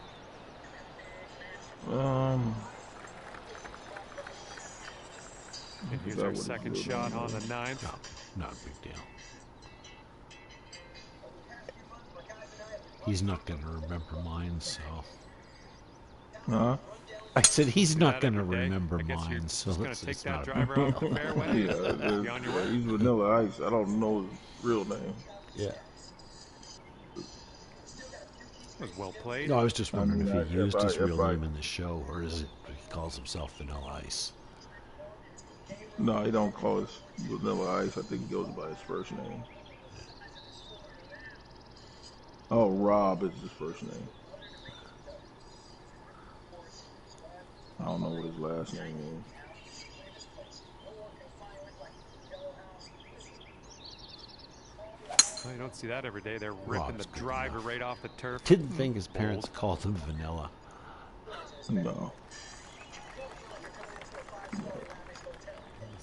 And here's our second shot on the 9th. No, not a big deal. He's not going to remember mine, so. Huh? I said he's not going to every day. remember I guess you're mine, so just gonna let's take it's that not. driver off the fairway. Yeah, Be on your way. he's Vanilla Ice. I don't know his real name. Yeah. That was well played. No, I was just wondering if he used his real I- name in the show, or is it he calls himself Vanilla Ice? No, he don't call us Vanilla Ice. I think he goes by his first name. Oh, Rob is his first name. I don't know what his last name is. Well, you don't see that every day. They're ripping Rob's the good driver enough. right off the turf. Didn't think his parents called him Vanilla. No.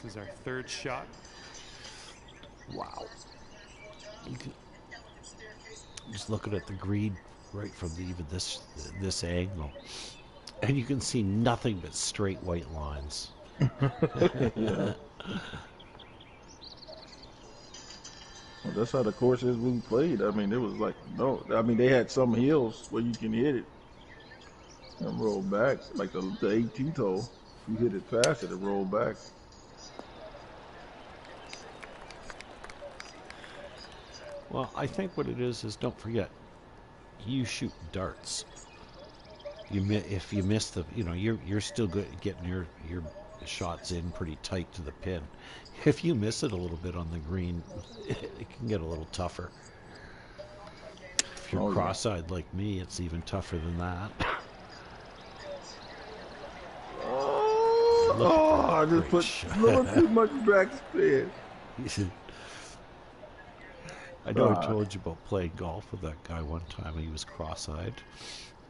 This is our 3rd shot. Wow. just looking at the green right from even this angle, and you can see nothing but straight white lines. Yeah. Well, that's how the courses we played. I mean, it was like, no, I mean, they had some hills where you can hit it and roll back, like the 18th hole. If you hit it past it, it roll back. Well, I think what it is don't forget, you shoot darts. If you miss the, you're still good at getting your shots in pretty tight to the pin. If you miss it a little bit on the green, it can get a little tougher. If you're cross-eyed like me, it's even tougher than that. I just put a little too much backspin. I know I told you about playing golf with that guy one time. He was cross-eyed.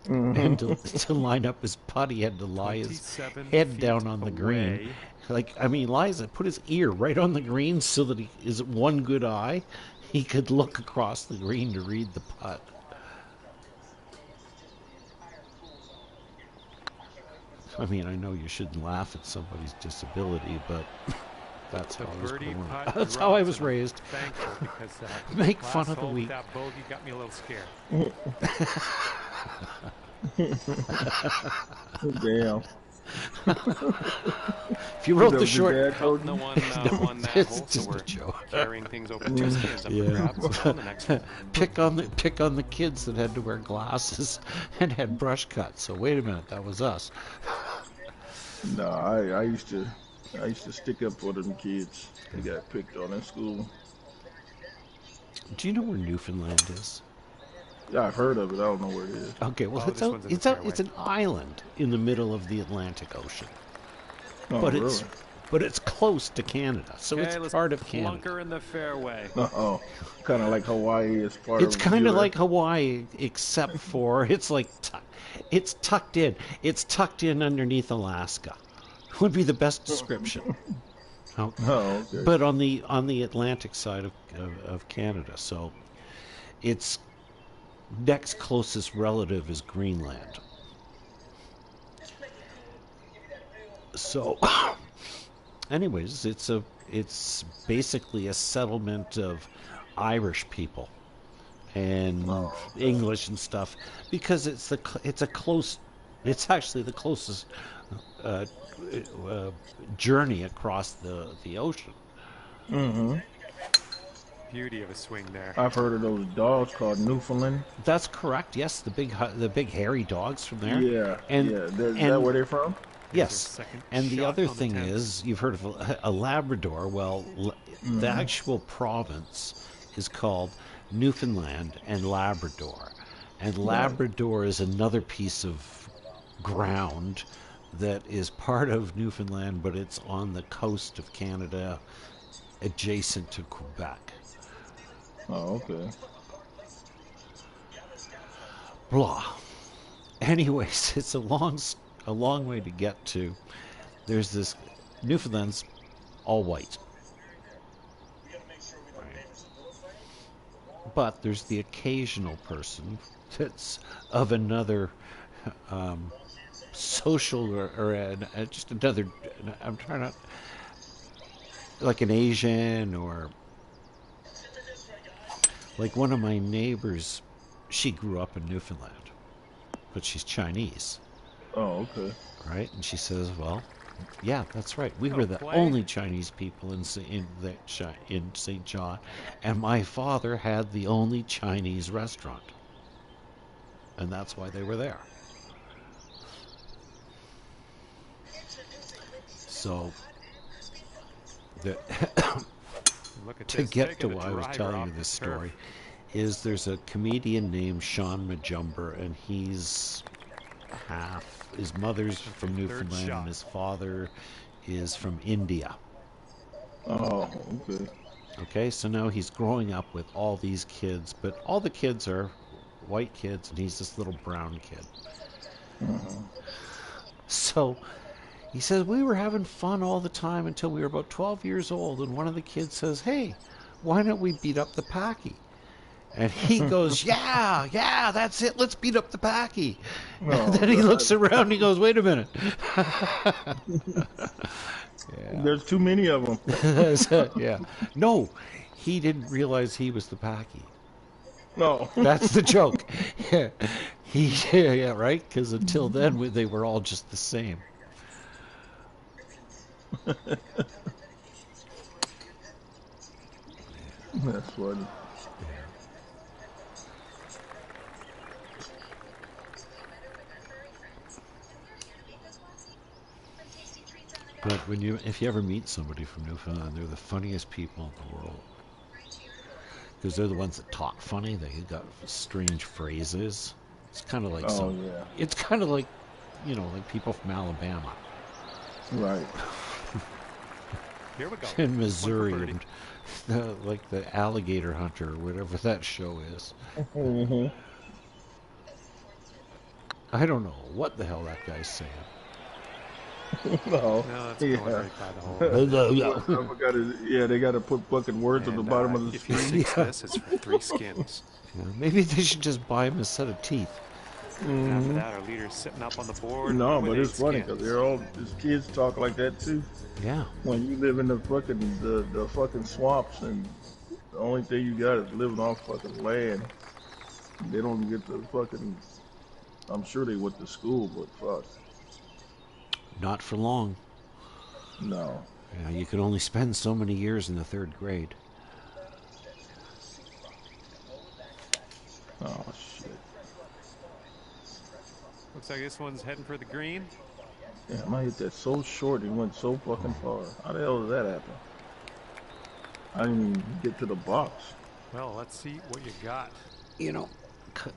And to line up his putt, he had to lie his head down on the green. Put his ear right on the green so that his one good eye, he could look across the green to read the putt. I mean, I know you shouldn't laugh at somebody's disability, but that's how I was born. That's how I was raised. Thankful because make fun of the weak. That bogey got me a little scared. Damn. If you wrote the short, the one that it's hole, just so we're a joke. carrying things over two skins up for grabs on the next one. pick on the kids that had to wear glasses and had brush cuts. So wait a minute, that was us. No, I used to stick up for them kids. They got picked on in school. Do you know where Newfoundland is? Yeah, I've heard of it. I don't know where it is. Okay, well, it's an island in the middle of the Atlantic Ocean. Oh, But really? it's close to Canada, so it's part of Canada. Bunker in the fairway. Kind of like Hawaii is part It's of kind of US. like Hawaii, except for it's tucked in. It's tucked in underneath Alaska. Would be the best description. Okay. But on the Atlantic side of Canada, so its next closest relative is Greenland. So, anyways, it's basically a settlement of Irish people and English and stuff, because it's actually the closest journey across the ocean. Mm-hmm. Beauty of a swing there. I've heard of those dogs called Newfoundland. That's correct. Yes, the big hairy dogs from there. Yeah. Is that where they're from? Yes. And the other thing is, you've heard of a Labrador. Well, the actual province is called Newfoundland and Labrador. And Labrador is another piece of ground that is part of Newfoundland, but it's on the coast of Canada, adjacent to Quebec. Oh, okay. Blah. Anyways, it's a long way to get to. There's this Newfoundland's all white. But there's the occasional person that's of another social or just another, I'm trying to, like an Asian, or like one of my neighbors, she grew up in Newfoundland, but she's Chinese. Oh, okay. Right? And she says, well, yeah, that's right. We were the only Chinese people in St. John, and my father had the only Chinese restaurant. And that's why they were there. So, to get to why I was telling you this story, is there's a comedian named Sean Majumber, and he's half, his mother's from Newfoundland and his father is from India. Oh, okay. Okay, so now he's growing up with all these kids, but all the kids are white kids and he's this little brown kid. So he says, we were having fun all the time until we were about 12 years old, and one of the kids says, hey, why don't we beat up the Paki? And he goes, yeah, that's it. Let's beat up the Packy. Oh, And then he looks around and he goes, wait a minute. There's too many of them. Yeah. No, he didn't realize he was the Packy. No. That's the joke. Yeah, right? Because until then, they were all just the same. That's funny. But if you ever meet somebody from Newfoundland, they're the funniest people in the world. Because they're the ones that talk funny. They got strange phrases. It's kind of like It's kind of like, like people from Alabama. Right. Here we go. In Missouri, and like the alligator hunter, or whatever that show is. Mm-hmm. I don't know what the hell that guy's saying. No, that's going right by the hole. I forgot it. They got to put fucking words on the bottom of the screen. If you this, it's for 3 skins. Yeah, maybe they should just buy him a set of teeth. And after that, our leader's sitting up on the board. No, but it's funny because his kids talk like that too. Yeah. When you live in the fucking swamps and the only thing you got is living off fucking land, they don't get the fucking. I'm sure they went to school, but fuck. Not for long. No. Yeah, you can only spend so many years in the 3rd grade. Oh shit. Looks like this one's heading for the green. Damn, I hit that so short and went so fucking far. How the hell did that happen? I didn't even get to the box. Well, let's see what you got.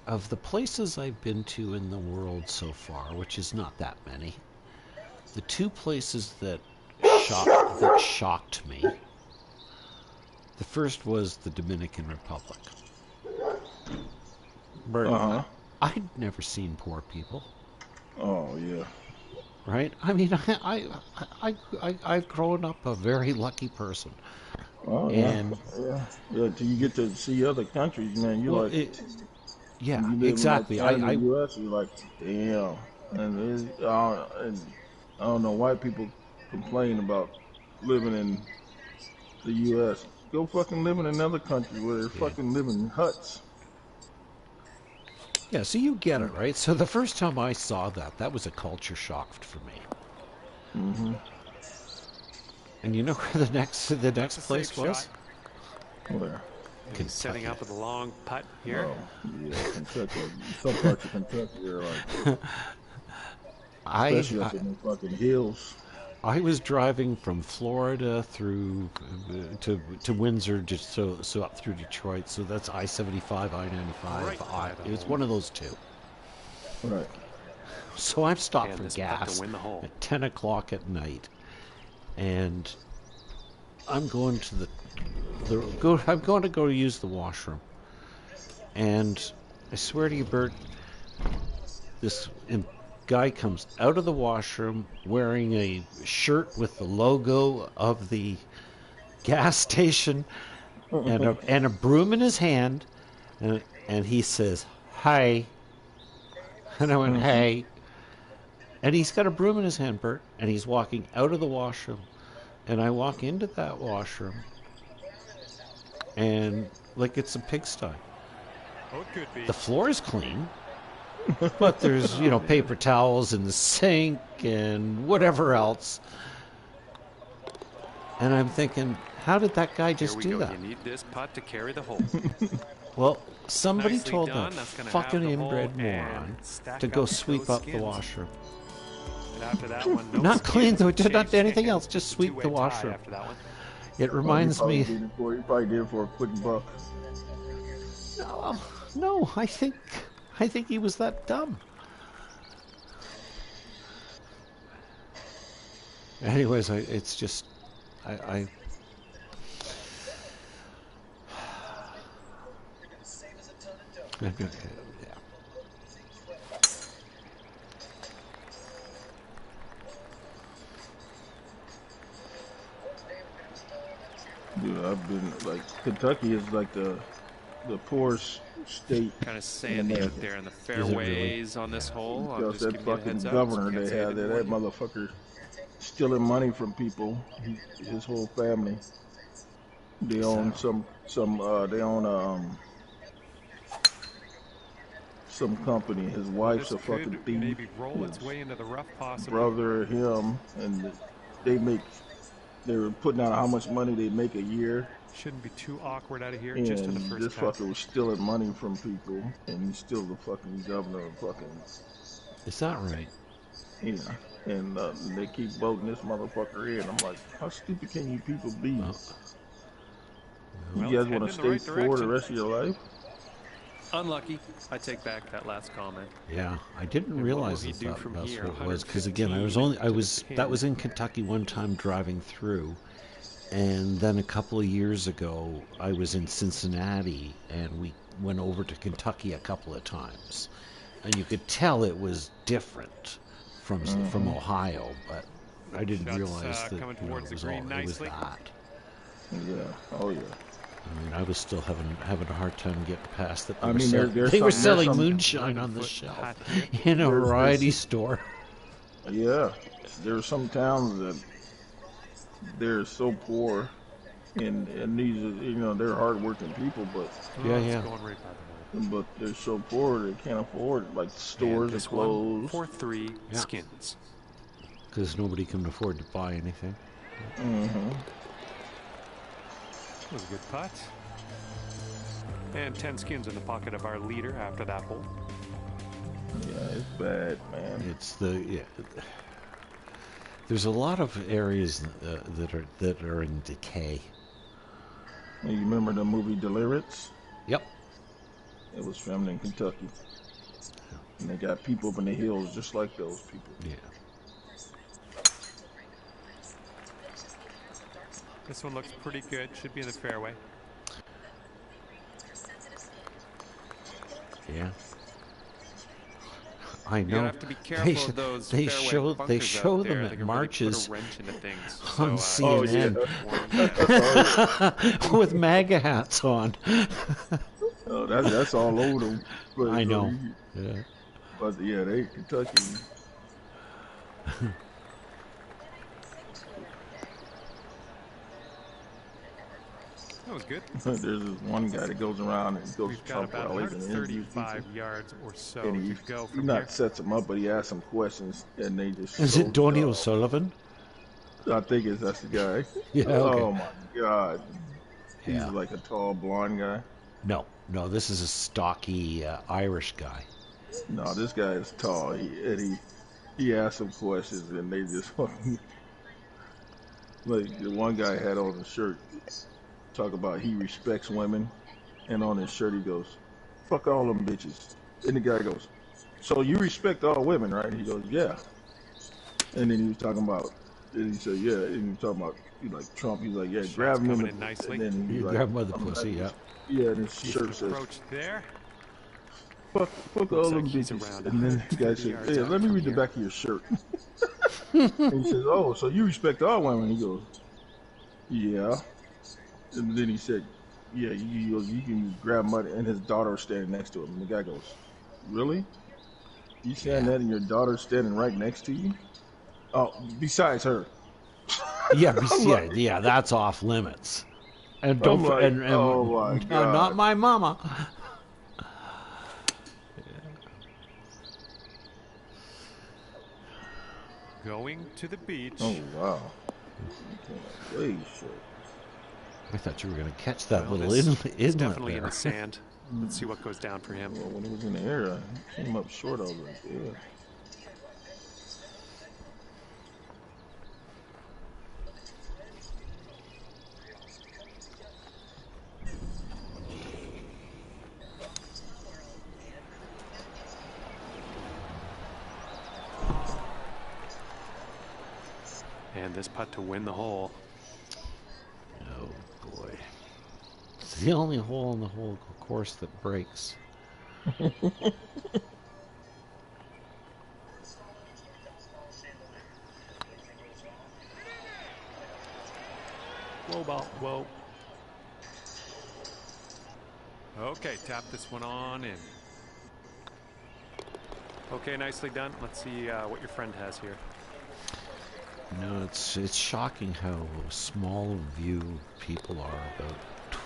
Of the places I've been to in the world so far, which is not that many, the 2 places that shocked me. The first was the Dominican Republic. I'd never seen poor people. Oh yeah. Right? I mean, I've grown up a very lucky person. Oh and yeah. Till you get to see other countries, man, you're yeah, you exactly. In the U.S., you're like, damn. And I don't know why people complain about living in the U.S. Go fucking live in another country where they're fucking living in huts. Yeah, so you get it, right? So the first time I saw that was a culture shock for me. Mm-hmm. And you know where the next place was? Where? He's setting up with a long putt here. Oh, yeah, Kentucky. Some parts of Kentucky are like, especially up in the fucking hills. I was driving from Florida through to Windsor, just so up through Detroit. So that's I-75, I-95. It was one of those 2. Right. So I'm stopped for gas at 10 o'clock at night, and I'm going to I'm going to go use the washroom, and I swear to you, Bert, this guy comes out of the washroom wearing a shirt with the logo of the gas station and a broom in his hand, and he says, "Hi," and I went, "Hey," and he's got a broom in his hand, Bert, and he's walking out of the washroom, and I walk into that washroom, and like it's a pigsty. Oh, it could be. The floor is clean, but there's, paper towels in the sink and whatever else. And I'm thinking, how did that guy just do that? You need this putt to carry the hole. Well, somebody Nicely told done. that That's gonna fucking have the inbred hole moron and stack to go up sweep those up the skins. washroom. And after that one, no Not clean, skins, though, not changed anything hands. else, just sweep Two-way the tie washroom. After that one. It reminds me. He probably did it for a quick buck. No, I think he was that dumb. Anyways, it's just, I yeah. Dude, I've been like Kentucky is like the the poorest state. Kind of sandy out there in the fairways on this hole. I'm Because just that giving you a fucking heads up. governor Can't they say I had there, didn't that warn you. motherfucker stealing money from people. His whole family. They own some company. His wife's This a fucking could thief. maybe roll its His way into the rough, possibly. brother, him, and they were putting out how much money they make a year. Shouldn't be too awkward out of here, And just in the first this cut. fucker was stealing money from people, and he's still the fucking governor of fucking. Is that right? Yeah. And they keep voting this motherfucker in. I'm like, how stupid can you people be? Well, you guys want to stay right poor the rest of your life? Unlucky. I take back that last comment. Yeah, I didn't realize he that do that's from what here? it was, because again, that was in Kentucky one time driving through, and then a couple of years ago I was in Cincinnati, and we went over to Kentucky a couple of times, and you could tell it was different from Ohio, but I didn't realize that coming towards it was the green it was nicely. that. Yeah. Oh yeah. I mean, I was still having a hard time getting past that. They were selling moonshine on the shelf in a variety store. Yeah, there are some towns that they're so poor, and these are, they're hardworking people, but Yeah. but they're so poor they can't afford it. Like stores are closed. 4-3 skins. Because nobody can afford to buy anything. That was a good putt. And 10 skins in the pocket of our leader after that hole. Yeah, it's bad, man. There's a lot of areas that are in decay. You remember the movie Deliverance? Yep. It was filmed in Kentucky. And they got people up in the hills just like those people. Yeah. This one looks pretty good. Should be in the fairway. Yeah. I know. You have to be careful of those they fairway show them at marches on CNN with MAGA hats on. Oh, that's all over them. I know. Yeah. But yeah, they Kentucky. That was good. There's this one guy that goes around and goes We've to got Trump about rallies and interviews 135 yards or so and to go he from not here. sets them up, but he asks them questions, and they just. Is it Donnie O'Sullivan? I think that's the guy. Yeah. Okay. Oh my God. He's Yeah. like a tall blonde guy. No, this is a stocky Irish guy. No, this guy is tall. He asks them questions, and they just fucking. Like the one guy had on his shirt, talk about he respects women, and on his shirt he goes, "Fuck all them bitches." And the guy goes, "So you respect all women, right?" He goes, "Yeah." And then he was talking about, and he said, "Yeah." And he was talking about, like Trump. He's like, "Yeah, grab him in nicely. And then You like, grab him by the pussy, yeah. Yeah, and his shirt says, Approach there. fuck all them like he's bitches. around And then the guy 130 said, yards "Hey, out let me from read the here." back of your shirt." And he says, "Oh, so you respect all women?" He goes, "Yeah." And then he said, "Yeah, you can grab money." And his daughter was standing next to him. And the guy goes, "Really? You saying that and your daughter's standing right next to you?" "Oh, besides her." Yeah, that's off limits. And don't oh my God. not my mama. Going to the beach. Oh wow. Way short. I thought you were going to catch that little It's inlet definitely in there. the sand. Let's see what goes down for him. Well, when he was in the air, I came up short. I was like, yeah. And this putt to win the hole. Oh boy. It's the only hole in the whole course that breaks. Whoa, ball. Whoa. Okay, tap this one on in. Okay, nicely done. Let's see what your friend has here. No, it's shocking how small view people are about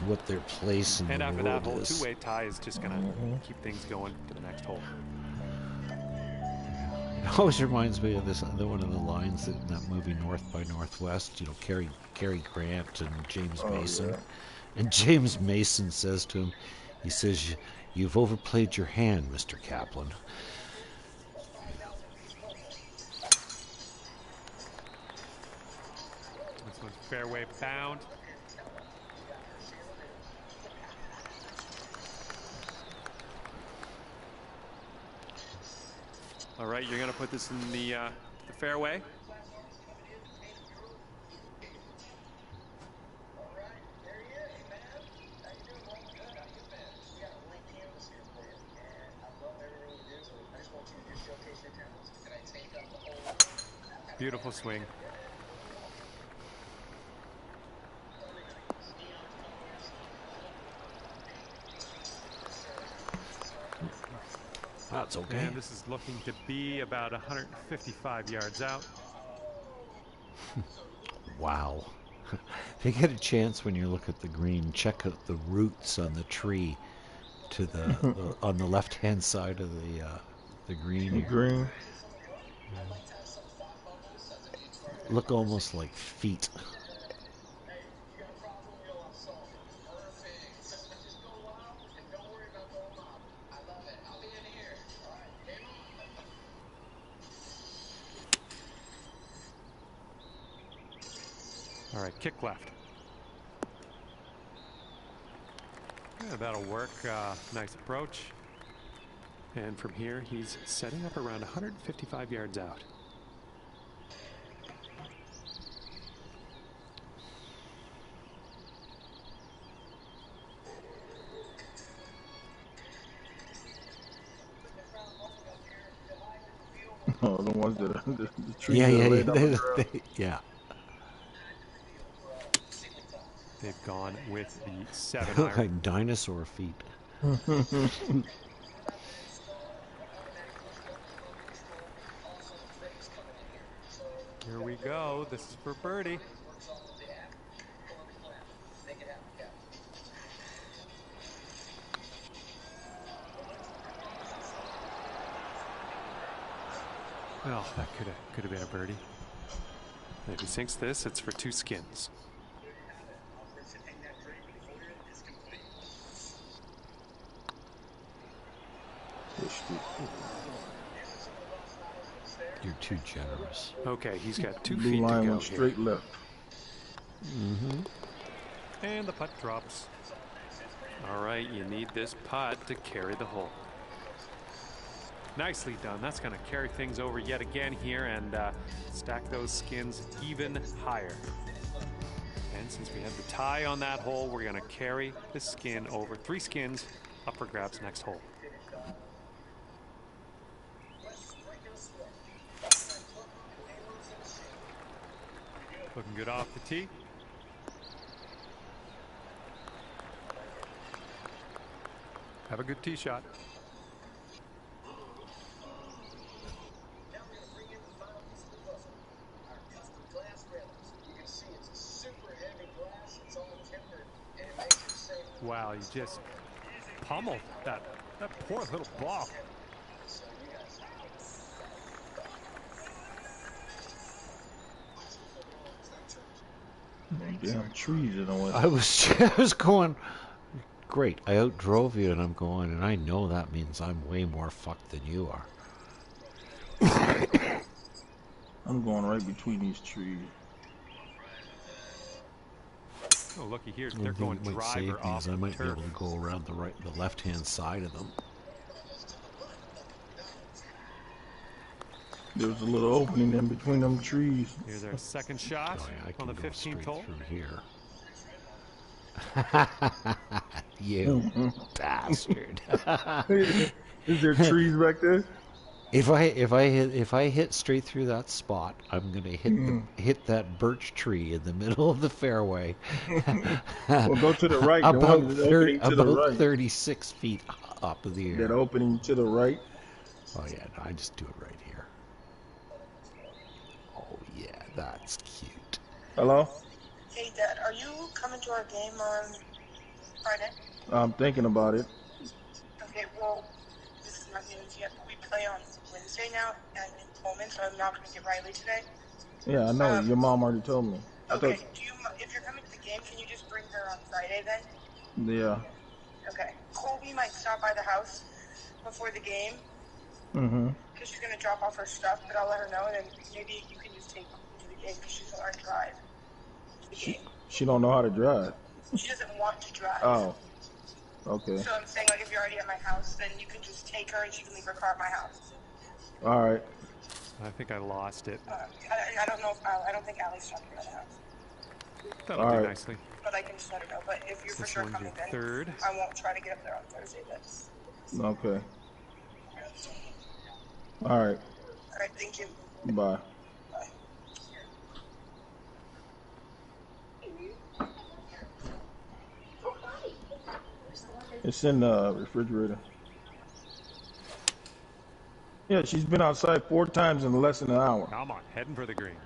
what their place in and the after world that hole, is. two-way tie is just gonna keep things going to the next hole. It always reminds me of this other one of the lines in that movie North by Northwest. You know, Cary Grant and James Mason. Yeah. And James Mason says to him, he says, "You've overplayed your hand, Mr. Kaplan." This one's fairway bound. All right, you're gonna put this in the fairway. Beautiful swing. That's okay. And this is looking to be about 155 yards out. Wow. If you get a chance when you look at the green, check out the roots on the tree to the on the left-hand side of the green. The green. Look almost like feet. All right, kick left. Yeah, that'll work. Nice approach. And from here, he's setting up around 155 yards out. Oh, the ones that are the trees. Yeah. They've gone with the 7 iron. Like dinosaur feet. Here we go. This is for birdie. Well, that could have been a birdie. If he sinks this, it's for 2 skins. You're too generous. Okay, he's got 2 Blue feet to line go went straight here. left. And the putt drops. All right, you need this putt to carry the hole. Nicely done. That's going to carry things over yet again here and stack those skins even higher. And since we have the tie on that hole, we're going to carry the skin over. 3 skins up for grabs next hole. Looking good off the tee. Have a good tee shot. Wow, you just pummeled that poor little ball. Damn trees in the way. I was going, great, I outdrove you and I'm going, and I know that means I'm way more fucked than you are. I'm going right between these trees. Oh, looky here, they're going driver off I might the turf. be able to go around the left-hand side of them. There's a little opening in between them trees. Here's our second shot Oh, yeah, I can on the go 15th straight hole. through here. You bastard. Is there trees back there? If I hit straight through that spot, I'm gonna hit that birch tree in the middle of the fairway. Well, go to the right. The about one that's 30, opening to the about right. 36 feet up in the That air. opening to the right. Oh yeah, no, I just do it right here. Oh yeah, that's cute. Hello? Hey, Dad, are you coming to our game on Friday? I'm thinking about it. Okay, well, this is not news yet, but we play on Wednesday now and in Pullman, so I'm not going to get Riley today. Yeah, I know. Your mom already told me. Okay, if you're coming to the game, can you just bring her on Friday then? Yeah. Okay. Colby might stop by the house before the game. Mm-hmm. Because she's going to drop off her stuff, but I'll let her know, and then maybe you can just take her to the game because she doesn't learn to drive to the game. She don't know how to drive. She doesn't want to drive. Oh. Okay. So I'm saying, like, if you're already at my house, then you can just take her and she can leave her car at my house. All right. I think I lost it. I don't know if I don't think Allie's talking about the house. That'll do nicely. But I can just let her know. But if you're for sure coming, then third. I won't try to get up there on Thursday. Then. Okay. All right. All right. Thank you. Bye. Bye. It's in the refrigerator. Yeah, she's been outside 4 times in less than an hour. Come on, heading for the green.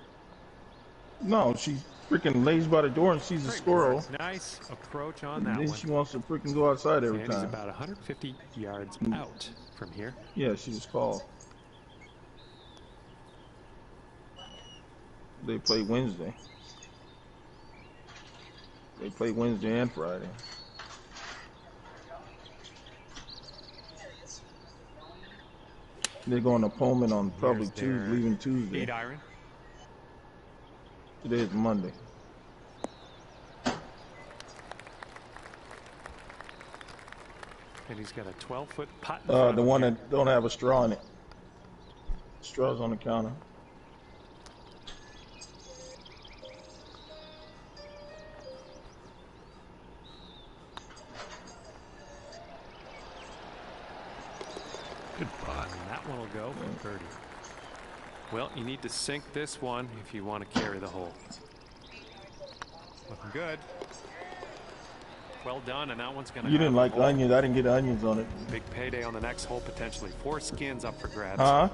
No, she freaking lays by the door and sees a squirrel. Nice approach on that And then one. she wants to freaking go outside every Sandy's time. about 150 yards out from here. Yeah, she just called. They play Wednesday. They play Wednesday and Friday. They're going to Pullman on probably Tuesday, leaving Tuesday. 8 iron. Today is Monday. And he's got a 12-foot putt. The one that don't have a straw in it. Straw's on the counter. Good putt. And that one will go for 30. Well, you need to sink this one if you want to carry the hole. Looking good. Well done, and that one's going to. You didn't like onions. I didn't get onions on it. Big payday on the next hole, potentially. 4 skins up for grabs. Huh?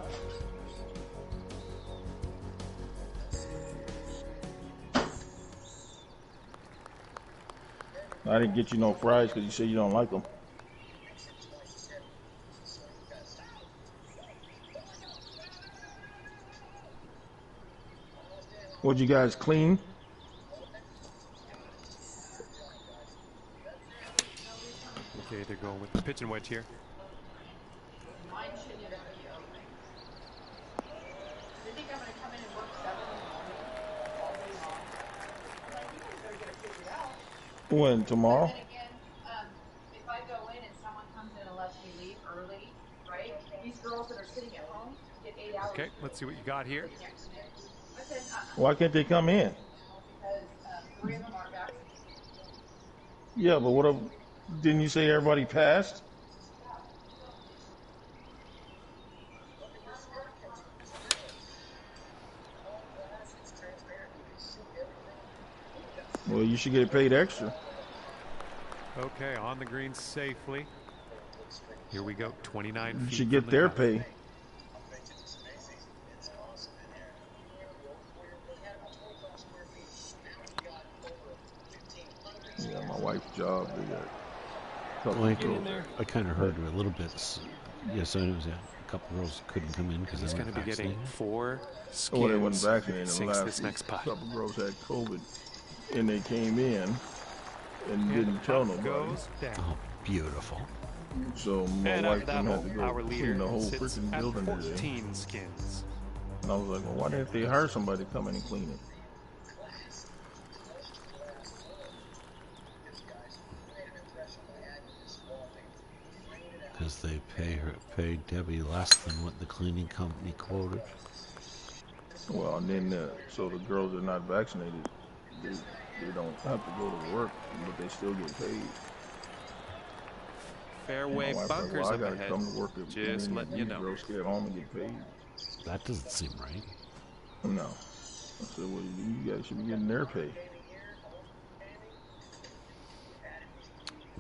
I didn't get you no fries because you said you don't like them. What'd you guys clean? Okay, they're going with the pitch and wedge here. When, tomorrow? If I go in and someone comes in and lets me leave early, right? These girls that are sitting at home get 8 hours. Okay, let's see what you got here. Why can't they come in? Because 3 of them are vaccinated. Yeah, but what? Didn't you say everybody passed? Well, you should get paid extra. Okay, on the green safely. Here we go, 29 feet. You should get their pay. Yeah, my wife's job. Well, I kind of heard a little bit. Yes, I know. A couple girls couldn't come in because he's going to be getting 4 skins. Oh, they wasn't vaccinated. Sinks this next putt. A couple girls had COVID, and they came in and didn't tell nobody. Oh, beautiful. So my wife didn't have to go our clean the whole freaking building 14 skins. And I was like, well, why didn't they hire somebody to come in and clean it? Because they pay Debbie less than what the cleaning company quoted. Well, and then so the girls that are not vaccinated, they don't have to go to work, but they still get paid. fairway bunkers up ahead. Come to work at Just letting you know. Stay at home and get paid. That doesn't seem right. No. I said, well, you guys should be getting their pay.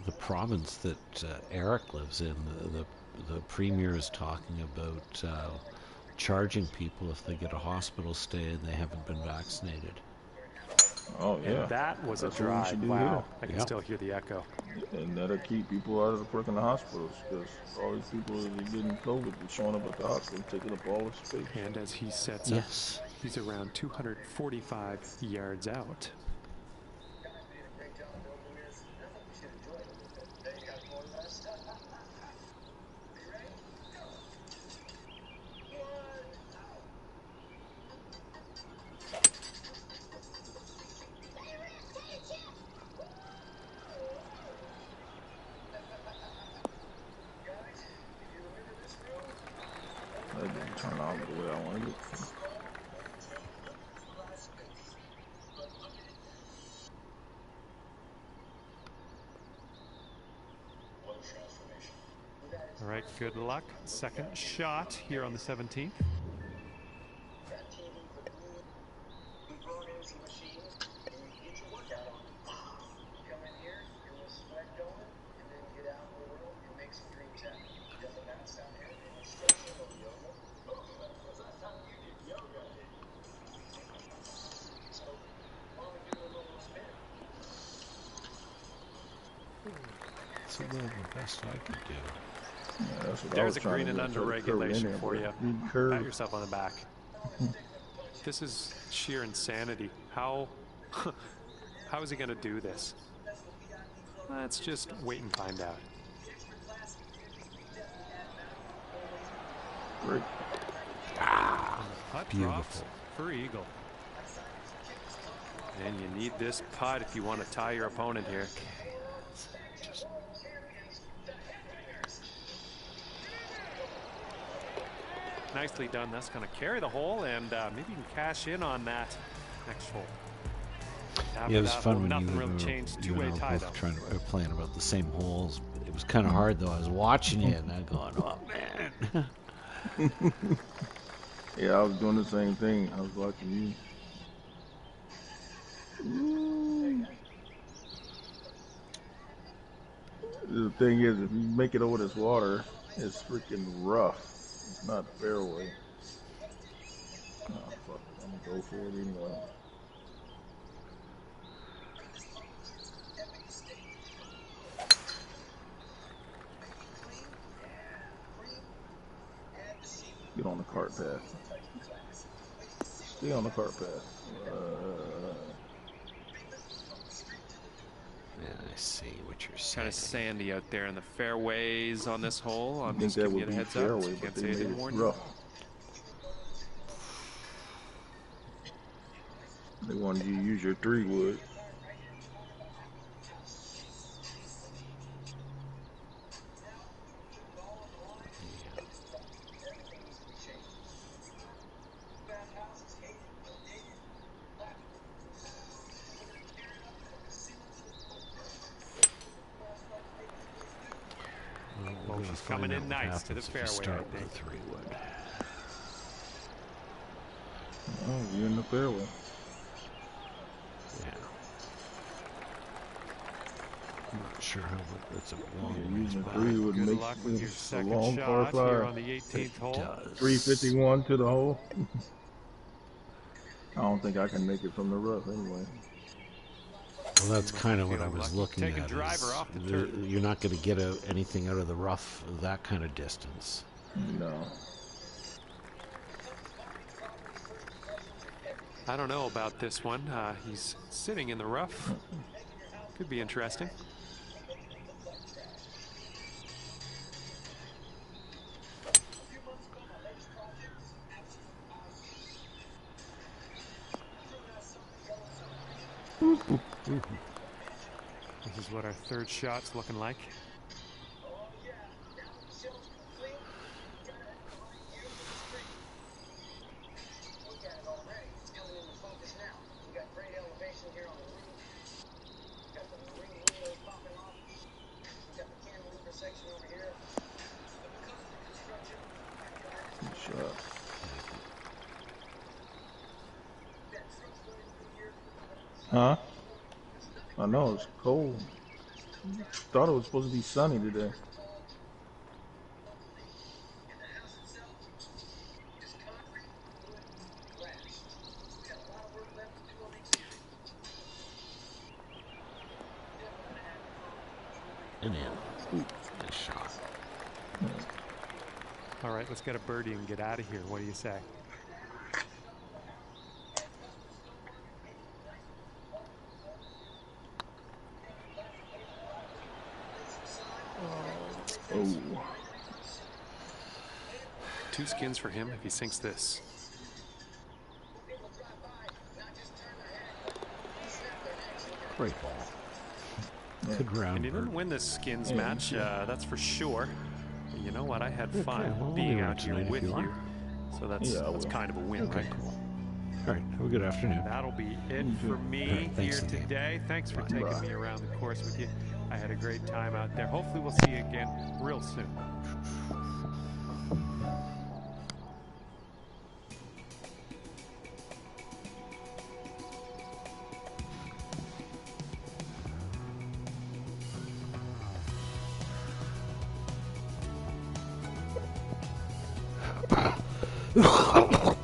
The province that Eric lives in, the premier is talking about charging people if they get a hospital stay and they haven't been vaccinated. Oh, yeah. And that was That's a drive. Wow. Here. I can still hear the echo. And that'll keep people out of the freaking hospitals, because all these people that are getting COVID are showing up at the hospital, taking up all the space. And as he sets up, he's around 245 yards out. That didn't turn out the way I wanted it. All right, good luck. Second shot here on the 17th. That's about the best I could do. Yeah, there's a green and under regulation for you. Pat yourself on the back. This is sheer insanity. How is he going to do this? Let's just wait and find out. Great. Putt drops for eagle. And you need this putt if you want to tie your opponent here. Nicely done. That's going to carry the hole, and maybe you can cash in on that next hole. Yeah, it was fun when nothing you really changed. Two-way tie, though. Playing about the same holes. It was kind of hard, though. I was watching you, and I'm going, oh, man. Yeah, I was doing the same thing. I was watching you. Ooh. The thing is, if you make it over this water, it's freaking rough. It's not fairway. Oh, fuck it. I'm gonna go for it anyway. Get on the cart path. Stay on the cart path. Yeah, I see what you're saying. Kind of sandy out there in the fairways on this hole. I'm just giving you the heads up. Can't say I didn't warn you. They wanted you to use your 3-wood. Well, she's coming in nice to the fairway, I think. 3-wood. Oh, you're in the fairway. Yeah. I'm not sure how that's a long using ways 3 would Good make luck with your a second long par shot 5. here on the 18th hole. 351 to the hole. I don't think I can make it from the rough anyway. Well, that's kind of what I was looking Take at. a driver off the turf. You're not going to get anything out of the rough that kind of distance. No. I don't know about this one. He's sitting in the rough. Could be interesting. This is what our third shot's looking like. Section over Good shot. Huh? I know, it's cold. Thought it was supposed to be sunny today. And in. Nice shot. All right, let's get a birdie and get out of here. What do you say? Oh. 2 skins for him if he sinks this. Great ball. Good round. And he didn't win this skins match, that's for sure. But you know what? I had fun being out here with you. So that's kind of a win, right? Cool. All right, have a good afternoon. That'll be it for me here today. Thanks for taking me around the course with you. I had a great time out there. Hopefully we'll see you again real soon. Oh,